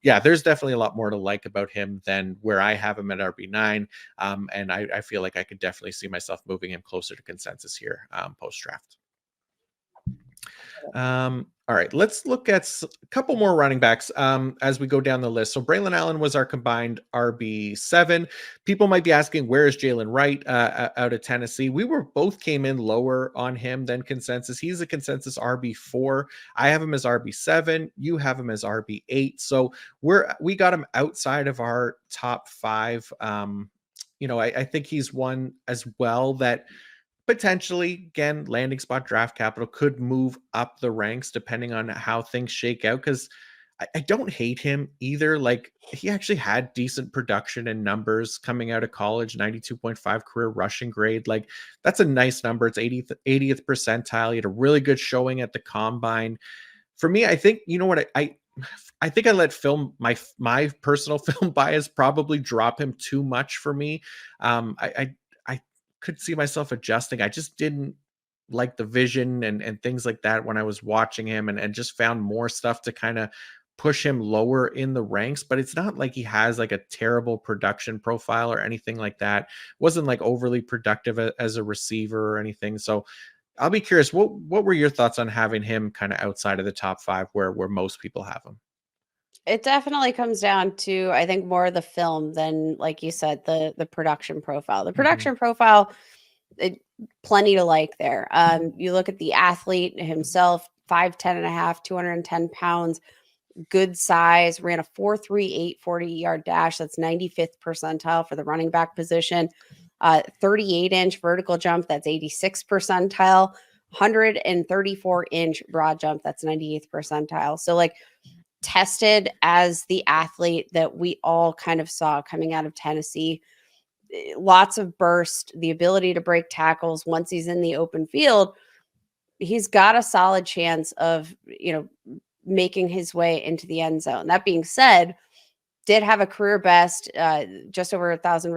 yeah, there's definitely a lot more to like about him than where I have him at RB9. And I feel like I could definitely see myself moving him closer to consensus here, post draft. All right, let's look at a couple more running backs as we go down the list. So Braylon Allen was our combined RB7. People might be asking, where is Jalen Wright out of Tennessee? We were both came in lower on him than consensus. He's a consensus RB4. I have him as RB7. You have him as RB8. So we got him outside of our top five. I think he's one as well that potentially, again, landing spot draft capital could move up the ranks depending on how things shake out. Because I don't hate him either. Like, he actually had decent production and numbers coming out of college, 92.5 career rushing grade. Like, that's a nice number. It's 80th percentile. He had a really good showing at the combine. For me, I think, you know what, I think I let film my personal film bias probably drop him too much for me. I could see myself adjusting. I just didn't like the vision and things like that when I was watching him, and just found more stuff to kind of push him lower in the ranks. But it's not like he has like a terrible production profile or anything like that. Wasn't like overly productive as a receiver or anything. So I'll be curious, what were your thoughts on having him kind of outside of the top five where most people have him? It definitely comes down to, I think, more of the film than, like you said, the production profile. The Hmm. production profile, it, plenty to like there. You look at the athlete himself, 5'10" and a half, 210 pounds, good size, ran a 4.38 40-yard dash. That's 95th percentile for the running back position. 38-inch vertical jump, that's 86th percentile. 134-inch broad jump, that's 98th percentile. So, like, tested as the athlete that we all kind of saw coming out of Tennessee. Lots of burst, the ability to break tackles once he's in the open field. He's got a solid chance of, making his way into the end zone. That being said, did have a career best, just over 1,000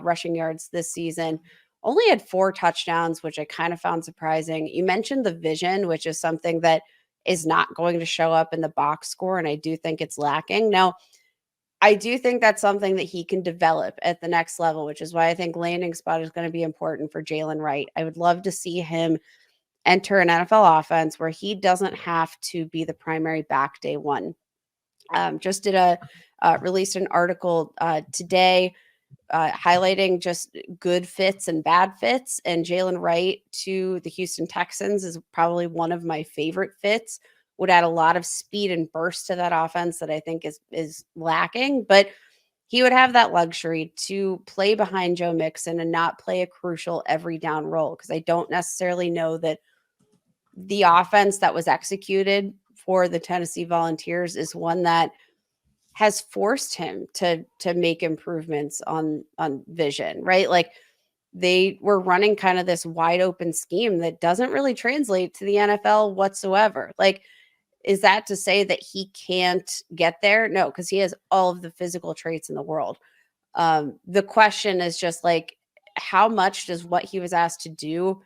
rushing yards this season. Only had 4 touchdowns, which I kind of found surprising. You mentioned the vision, which is something that is not going to show up in the box score, and I do think it's lacking. Now, I do think that's something that he can develop at the next level, which is why I think landing spot is going to be important for Jalen Wright. I would love to see him enter an NFL offense where he doesn't have to be the primary back day one. Just did a released an article today highlighting just good fits and bad fits, and Jalen Wright to the Houston Texans is probably one of my favorite fits. Would add a lot of speed and burst to that offense that I think is lacking, but he would have that luxury to play behind Joe Mixon and not play a crucial every down role, because I don't necessarily know that the offense that was executed for the Tennessee Volunteers is one that has forced him to make improvements on vision, right? Like, they were running kind of this wide open scheme that doesn't really translate to the NFL whatsoever. Like, is that to say that he can't get there? No, because he has all of the physical traits in the world. The question is just like, how much does what he was asked to do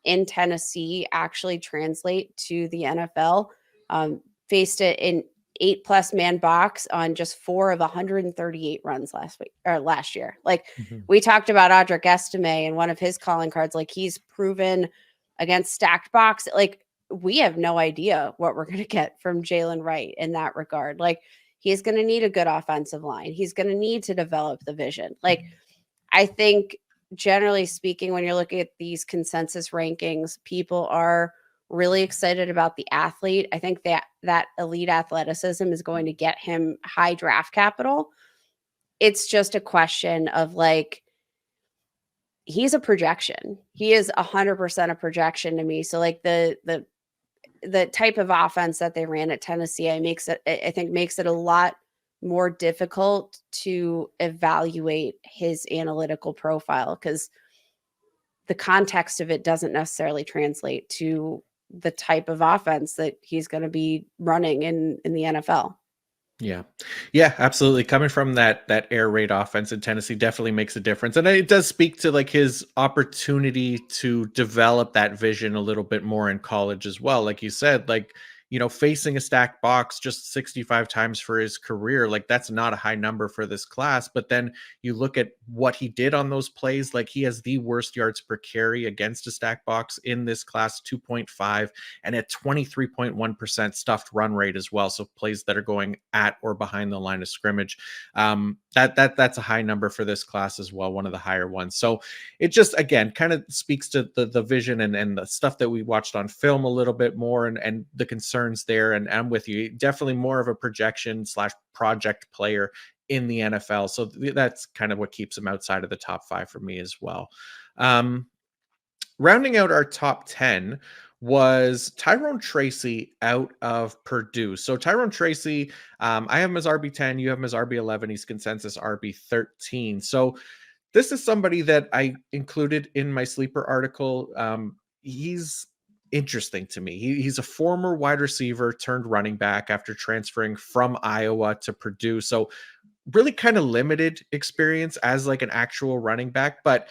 in Tennessee actually translate to the NFL? Faced it in 8+ man box on just 4 of 138 runs last year. Like, Hmm. we talked about Audric Estime and one of his calling cards. Like, he's proven against stacked box. Like, we have no idea what we're going to get from Jalen Wright in that regard. Like, he's going to need a good offensive line. He's going to need to develop the vision. Like, I think generally speaking, when you're looking at these consensus rankings, people are really excited about the athlete. I think that elite athleticism is going to get him high draft capital. It's just a question of like, he's a projection. He is 100% a projection to me. So like the type of offense that they ran at Tennessee, I think makes it a lot more difficult to evaluate his analytical profile, because the context of it doesn't necessarily translate to the type of offense that he's going to be running in the NFL. Yeah. Yeah, absolutely. Coming from that air raid offense in Tennessee definitely makes a difference. And it does speak to like his opportunity to develop that vision a little bit more in college as well. Like you said, like, facing a stacked box just 65 times for his career, like that's not a high number for this class. But then you look at what he did on those plays, like he has the worst yards per carry against a stacked box in this class, 2.5, and at 23.1% stuffed run rate as well. So plays that are going at or behind the line of scrimmage. That's a high number for this class as well, one of the higher ones. So it just again kind of speaks to the vision and the stuff that we watched on film a little bit more, and the concerns there. And I'm with you, definitely more of a projection slash project player in the NFL. So that's kind of what keeps him outside of the top 5 for me as well. Um, Rounding out our top 10 was Tyrone Tracy out of Purdue. So Tyrone Tracy, I have him as RB10, you have him as RB11. He's consensus RB13. So this is somebody that I included in my sleeper article. He's interesting to me. He's a former wide receiver turned running back after transferring from Iowa to Purdue. So really kind of limited experience as like an actual running back, but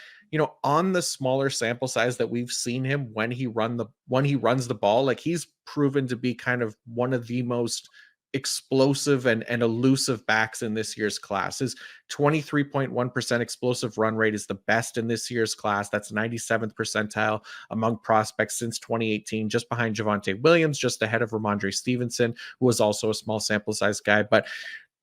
on the smaller sample size that we've seen him when he runs the ball, like he's proven to be kind of one of the most explosive and elusive backs in this year's class. His 23.1% explosive run rate is the best in this year's class. That's 97th percentile among prospects since 2018, just behind Javonte Williams, just ahead of Ramondre Stevenson, who was also a small sample size guy. But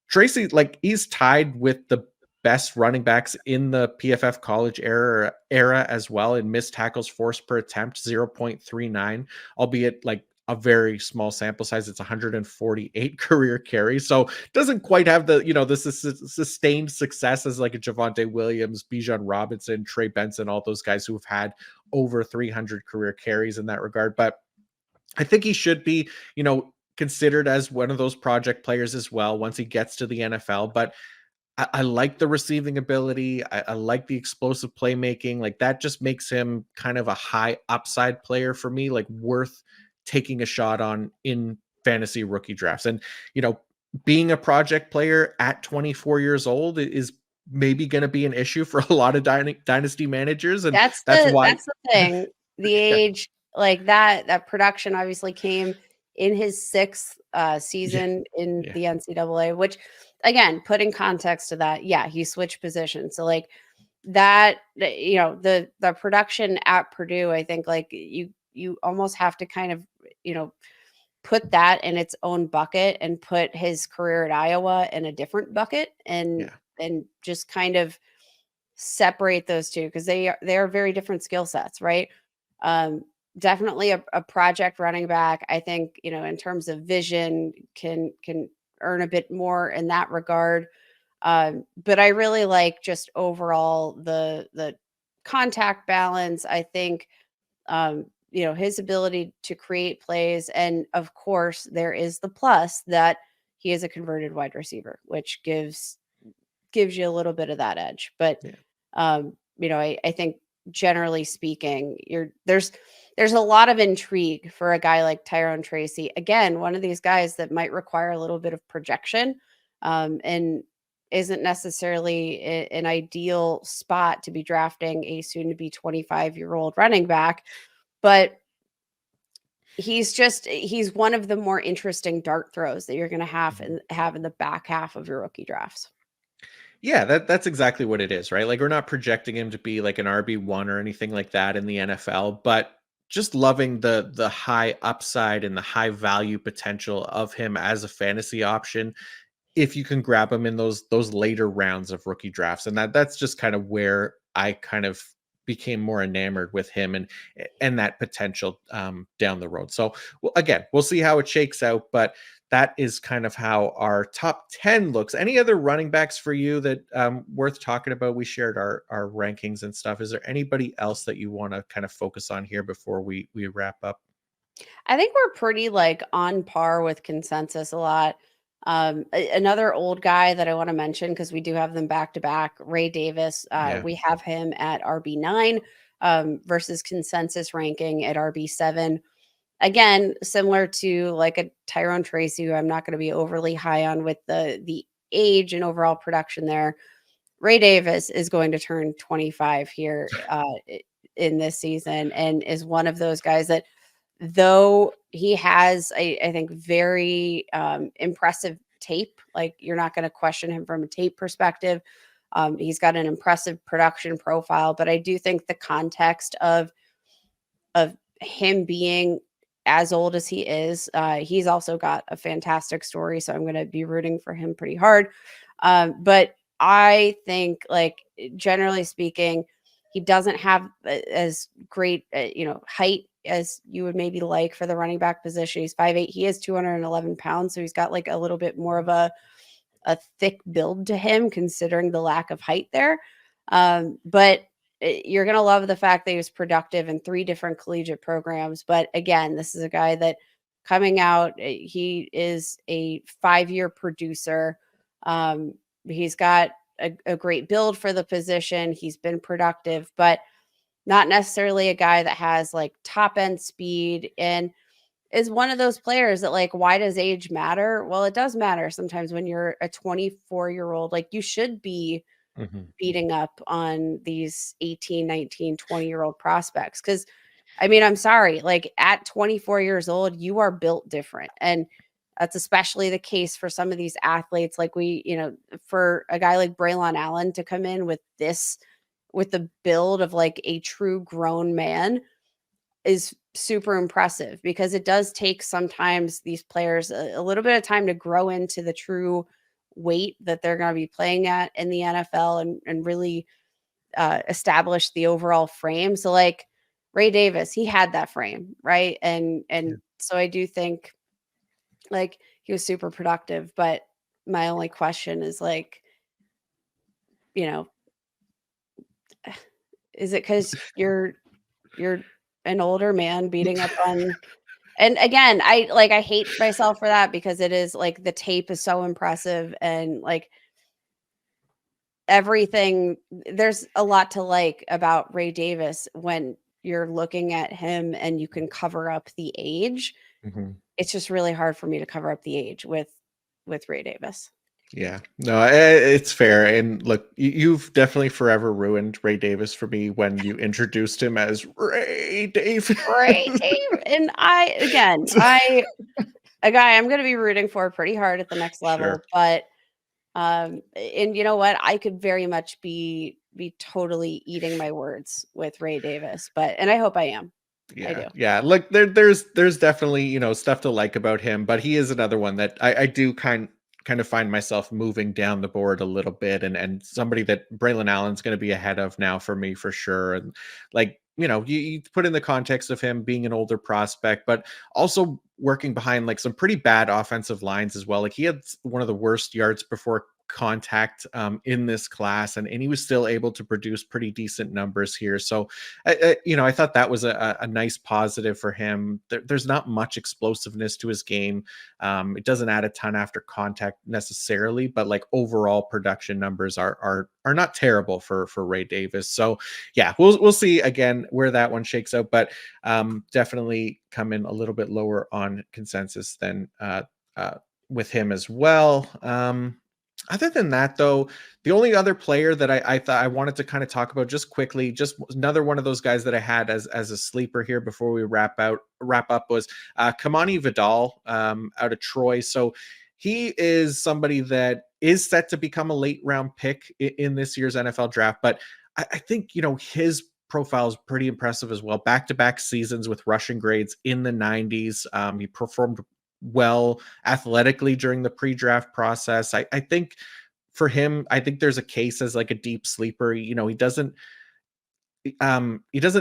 Tracy, like he's tied with the best running backs in the PFF college era as well in missed tackles forced per attempt, 0.39, albeit like a very small sample size. It's 148 career carries. So doesn't quite have the, this is sustained success as like a Javonte Williams, Bijan Robinson, Trey Benson, all those guys who have had over 300 career carries in that regard. But I think he should be, considered as one of those project players as well once he gets to the NFL. But I like the receiving ability. I like the explosive playmaking. Like that just makes him kind of a high upside player for me, like worth taking a shot on in fantasy rookie drafts. And, being a project player at 24 years old is maybe going to be an issue for a lot of dynasty managers. And that's why. That's the thing. The Yeah. age, like that production obviously came in his 6th Yeah. season in Yeah. the NCAA, which again, put in context to that, yeah, he switched positions. So like that, the production at Purdue, I think like you almost have to kind of, put that in its own bucket and put his career at Iowa in a different bucket, and Yeah. just kind of separate those two, because they are very different skill sets, right? Um, Definitely a project running back. I think, in terms of vision, can earn a bit more in that regard. But I really like just overall the contact balance. I think his ability to create plays, and of course there is the plus that he is a converted wide receiver, which gives you a little bit of that edge. But Yeah. I think generally speaking, there's a lot of intrigue for a guy like Tyrone Tracy. Again, one of these guys that might require a little bit of projection, and isn't necessarily an ideal spot to be drafting a soon to be 25-year-old running back. But he's one of the more interesting dart throws that you're going to have in the back half of your rookie drafts. Yeah, that's exactly what it is, right? Like we're not projecting him to be like an RB1 or anything like that in the NFL, but just loving the high upside and the high value potential of him as a fantasy option if you can grab him in those later rounds of rookie drafts. And that's just kind of where I kind of became more enamored with him and that potential down the road. So well, again, we'll see how it shakes out, but that is kind of how our top 10 looks. Any other running backs for you that worth talking about? We shared our rankings and stuff. Is there anybody else that you want to kind of focus on here before we wrap up? I think we're pretty like on par with consensus a lot. Another old guy that I want to mention because we do have them back to back, Ray Davis. Yeah. We have him at RB9 versus consensus ranking at RB7. Again, similar to like a Tyrone Tracy, who I'm not going to be overly high on with the age and overall production there. Ray Davis is going to turn 25 here in this season and is one of those guys that, though he has, I think, very impressive tape, like you're not going to question him from a tape perspective. He's got an impressive production profile, but I do think the context of him being as old as he is, he's also got a fantastic story. So I'm going to be rooting for him pretty hard. But I think, like, generally speaking, he doesn't have as great, height as you would maybe like for the running back position. He's 5'8". He is 211 pounds. So he's got like a little bit more of a thick build to him, considering the lack of height there. But you're going to love the fact that he was productive in 3 different collegiate programs. But again, this is a guy that coming out, he is a 5-year producer. He's got a great build for the position. He's been productive, but not necessarily a guy that has like top end speed and is one of those players that, like, why does age matter? Well, it does matter sometimes when you're a 24-year-old. Like, you should be Mhm. beating up on these 18, 19, 20-year-old prospects. Cause I mean, I'm sorry, like at 24 years old, you are built different. And that's especially the case for some of these athletes. Like for a guy like Braylon Allen to come in with with the build of like a true grown man is super impressive because it does take sometimes these players a little bit of time to grow into the true weight that they're going to be playing at in the NFL and really establish the overall frame. So like Ray Davis, he had that frame, right? And so I do think like he was super productive, but my only question is like, you know, is it cuz you're an older man beating up on. And again, I hate myself for that because it is like the tape is so impressive and like everything. There's a lot to like about Ray Davis when you're looking at him and you can cover up the age. Mhm. It's just really hard for me to cover up the age with Ray Davis. Yeah, no, it's fair. And look, you've definitely forever ruined Ray Davis for me when you introduced him as Ray Davis. Ray Davis, and I a guy I'm going to be rooting for pretty hard at the next Sure. level, but and you know what? I could very much be totally eating my words with Ray Davis, and I hope I am. I Yeah, do. yeah. Look, there's definitely stuff to like about him, but he is another one that I do kind of find myself moving down the board a little bit, and somebody that Braylon Allen's going to be ahead of now for me for sure. And like you put in the context of him being an older prospect, but also working behind like some pretty bad offensive lines as well. Like he had one of the worst yards before contact in this class, and he was still able to produce pretty decent numbers here. So I thought that was a nice positive for him. There's not much explosiveness to his game. It doesn't add a ton after contact necessarily, but like overall production numbers are not terrible for Ray Davis. So yeah, we'll see again where that one shakes out, but definitely come in a little bit lower on consensus than uh, with him as well. Other than that, though, the only other player that I thought I wanted to kind of talk about just quickly, just another one of those guys that I had as a sleeper here before we wrap up was Kamani Vidal out of Troy. So he is somebody that is set to become a late round pick in this year's NFL draft, but I think his profile is pretty impressive as well. Back-to-back seasons with rushing grades in the 90s. He performed well athletically during the pre-draft process. I think for him, I think there's a case as like a deep sleeper. He doesn't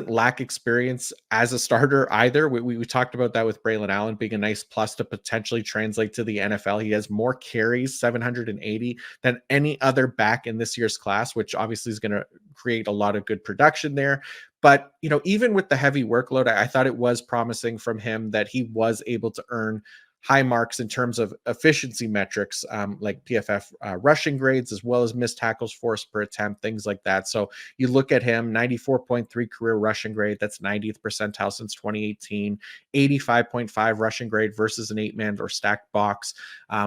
lack experience as a starter either. We talked about that with Braylon Allen being a nice plus to potentially translate to the NFL. He has more carries, 780, than any other back in this year's class, which obviously is going to create a lot of good production there. But, even with the heavy workload, I thought it was promising from him that he was able to earn high marks in terms of efficiency metrics, like PFF rushing grades, as well as missed tackles forced per attempt, things like that. So you look at him, 94.3 career rushing grade. That's 90th percentile since 2018, 85.5 rushing grade versus an 8-man or stacked box,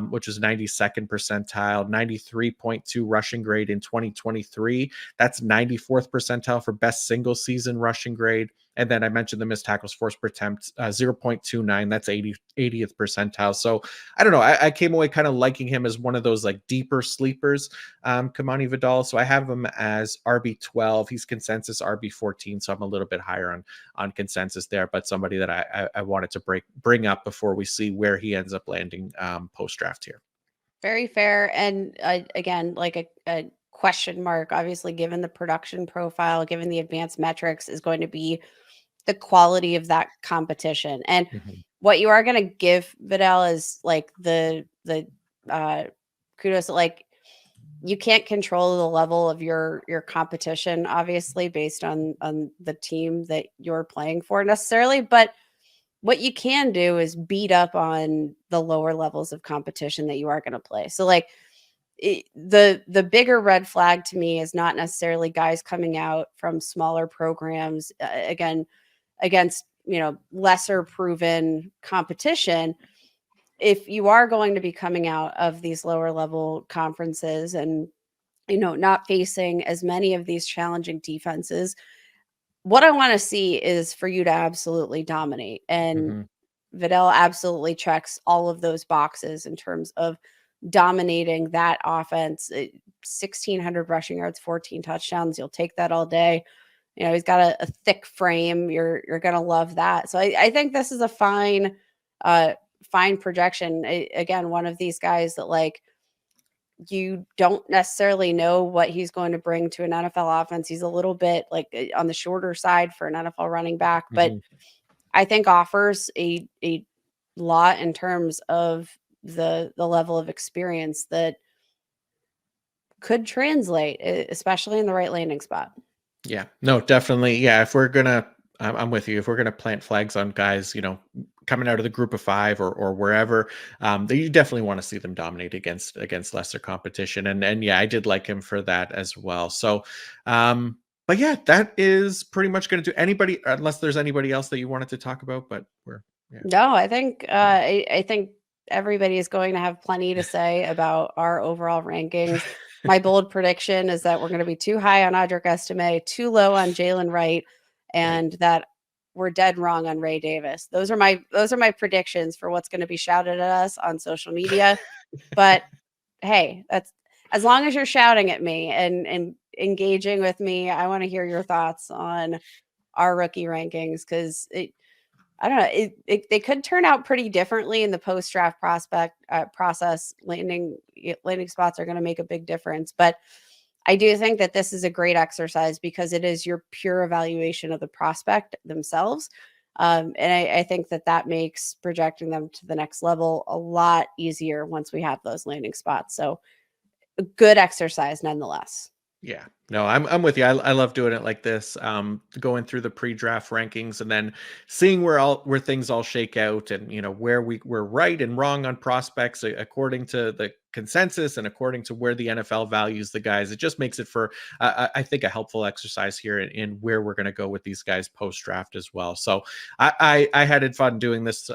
which was 92nd percentile, 93.2 rushing grade in 2023. That's 94th percentile for best single season rushing grade. And then I mentioned the missed tackles forced per attempt, 0.29. That's 80th percentile. So I don't know. I came away kind of liking him as one of those like deeper sleepers, Kamani Vidal. So I have him as RB12. He's consensus RB14. So I'm a little bit higher on consensus there, but somebody that I wanted to bring up before we see where he ends up landing post draft here. Very fair. And again, like a question mark, obviously, given the production profile, given the advanced metrics, is going to be the quality of that competition. And Mhm. what you are going to give Vidal is like the kudos. Like, you can't control the level of your competition, obviously, based on the team that you're playing for necessarily, but what you can do is beat up on the lower levels of competition that you are going to play. So like the bigger red flag to me is not necessarily guys coming out from smaller programs, again, against lesser proven competition. If you are going to be coming out of these lower level conferences and not facing as many of these challenging defenses, what I want to see is for you to absolutely dominate. And Mhm. Vidal absolutely checks all of those boxes in terms of dominating that offense. 1,600 rushing yards, 14 touchdowns. You'll take that all day. He's got a thick frame. You're gonna love that. So I think this is a fine projection. Again, one of these guys that like you don't necessarily know what he's going to bring to an NFL offense. He's a little bit like on the shorter side for an NFL running back, but Mhm. I think offers a lot in terms of the level of experience that could translate, especially in the right landing spot. Yeah, no, definitely. Yeah, if we're gonna, I'm with you. If we're gonna plant flags on guys, coming out of the group of five or wherever, you definitely want to see them dominate against lesser competition. And yeah, I did like him for that as well. So, but yeah, that is pretty much gonna do. Anybody, unless there's anybody else that you wanted to talk about, but we're yeah. No, I think everybody is going to have plenty to say about our overall rankings. My bold prediction is that we're going to be too high on Audric Estime, too low on Jalen Wright, Right. and that we're dead wrong on Ray Davis. Those are my predictions for what's going to be shouted at us on social media. But hey, that's as long as you're shouting at me and engaging with me, I want to hear your thoughts on our rookie rankings because I don't know. They could turn out pretty differently in the post draft process. Landing spots are going to make a big difference, but I do think that this is a great exercise because it is your pure evaluation of the prospect themselves, and I think that makes projecting them to the next level a lot easier once we have those landing spots. So, a good exercise nonetheless. Yeah, no, I'm with you. I love doing it like this, going through the pre-draft rankings and then seeing where things all shake out, and where we're right and wrong on prospects according to the consensus and according to where the NFL values the guys. It just makes it for I think a helpful exercise here in where we're going to go with these guys post draft as well. So I had fun doing this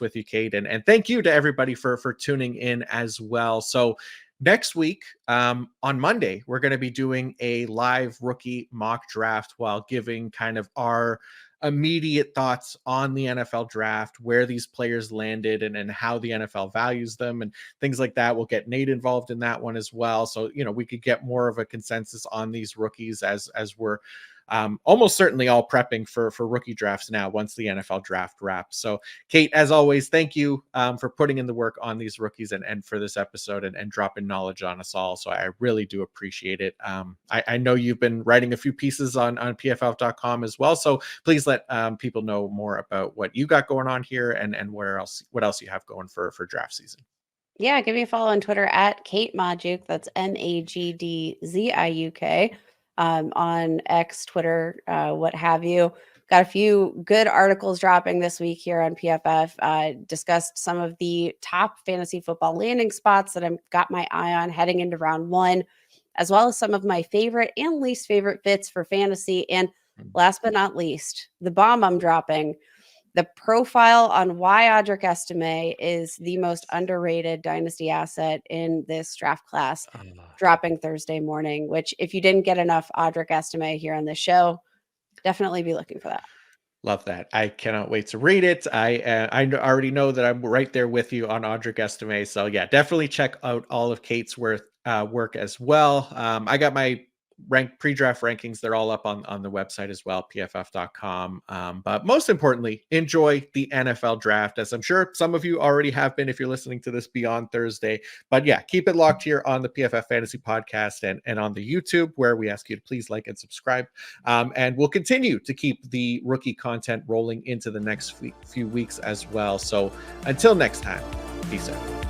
with you, Kate, and thank you to everybody for tuning in as well. So next week, on Monday, we're going to be doing a live rookie mock draft while giving kind of our immediate thoughts on the NFL draft, where these players landed and how the NFL values them and things like that. We'll get Nate involved in that one as well. So, we could get more of a consensus on these rookies as we're almost certainly all prepping for rookie drafts now once the NFL draft wraps. So, Kate, as always, thank you for putting in the work on these rookies and for this episode and dropping knowledge on us all. So I really do appreciate it. I know you've been writing a few pieces on PFF.com as well. So please let people know more about what you got going on here and what else you have going for draft season. Yeah, give me a follow on Twitter at Kate Magdziuk. That's Magdziuk. On X, Twitter, what have you. Got a few good articles dropping this week here on PFF. Discussed some of the top fantasy football landing spots that I've got my eye on heading into round one, as well as some of my favorite and least favorite fits for fantasy. And last but not least, the bomb I'm dropping, the profile on why Audric Estime is the most underrated dynasty asset in this draft class, dropping Thursday morning, which if you didn't get enough Audric Estime here on this show, definitely be looking for that. Love that. I cannot wait to read it. I already know that I'm right there with you on Audric Estime. So yeah, definitely check out all of Kate's work as well. I got my pre-draft rankings. They're all up on the website as well, pff.com. But most importantly, enjoy the NFL draft, as I'm sure some of you already have been if you're listening to this beyond Thursday. But yeah, keep it locked here on the PFF Fantasy Podcast and on the YouTube, where we ask you to please like and subscribe. And we'll continue to keep the rookie content rolling into the next few weeks as well. So until next time, peace out.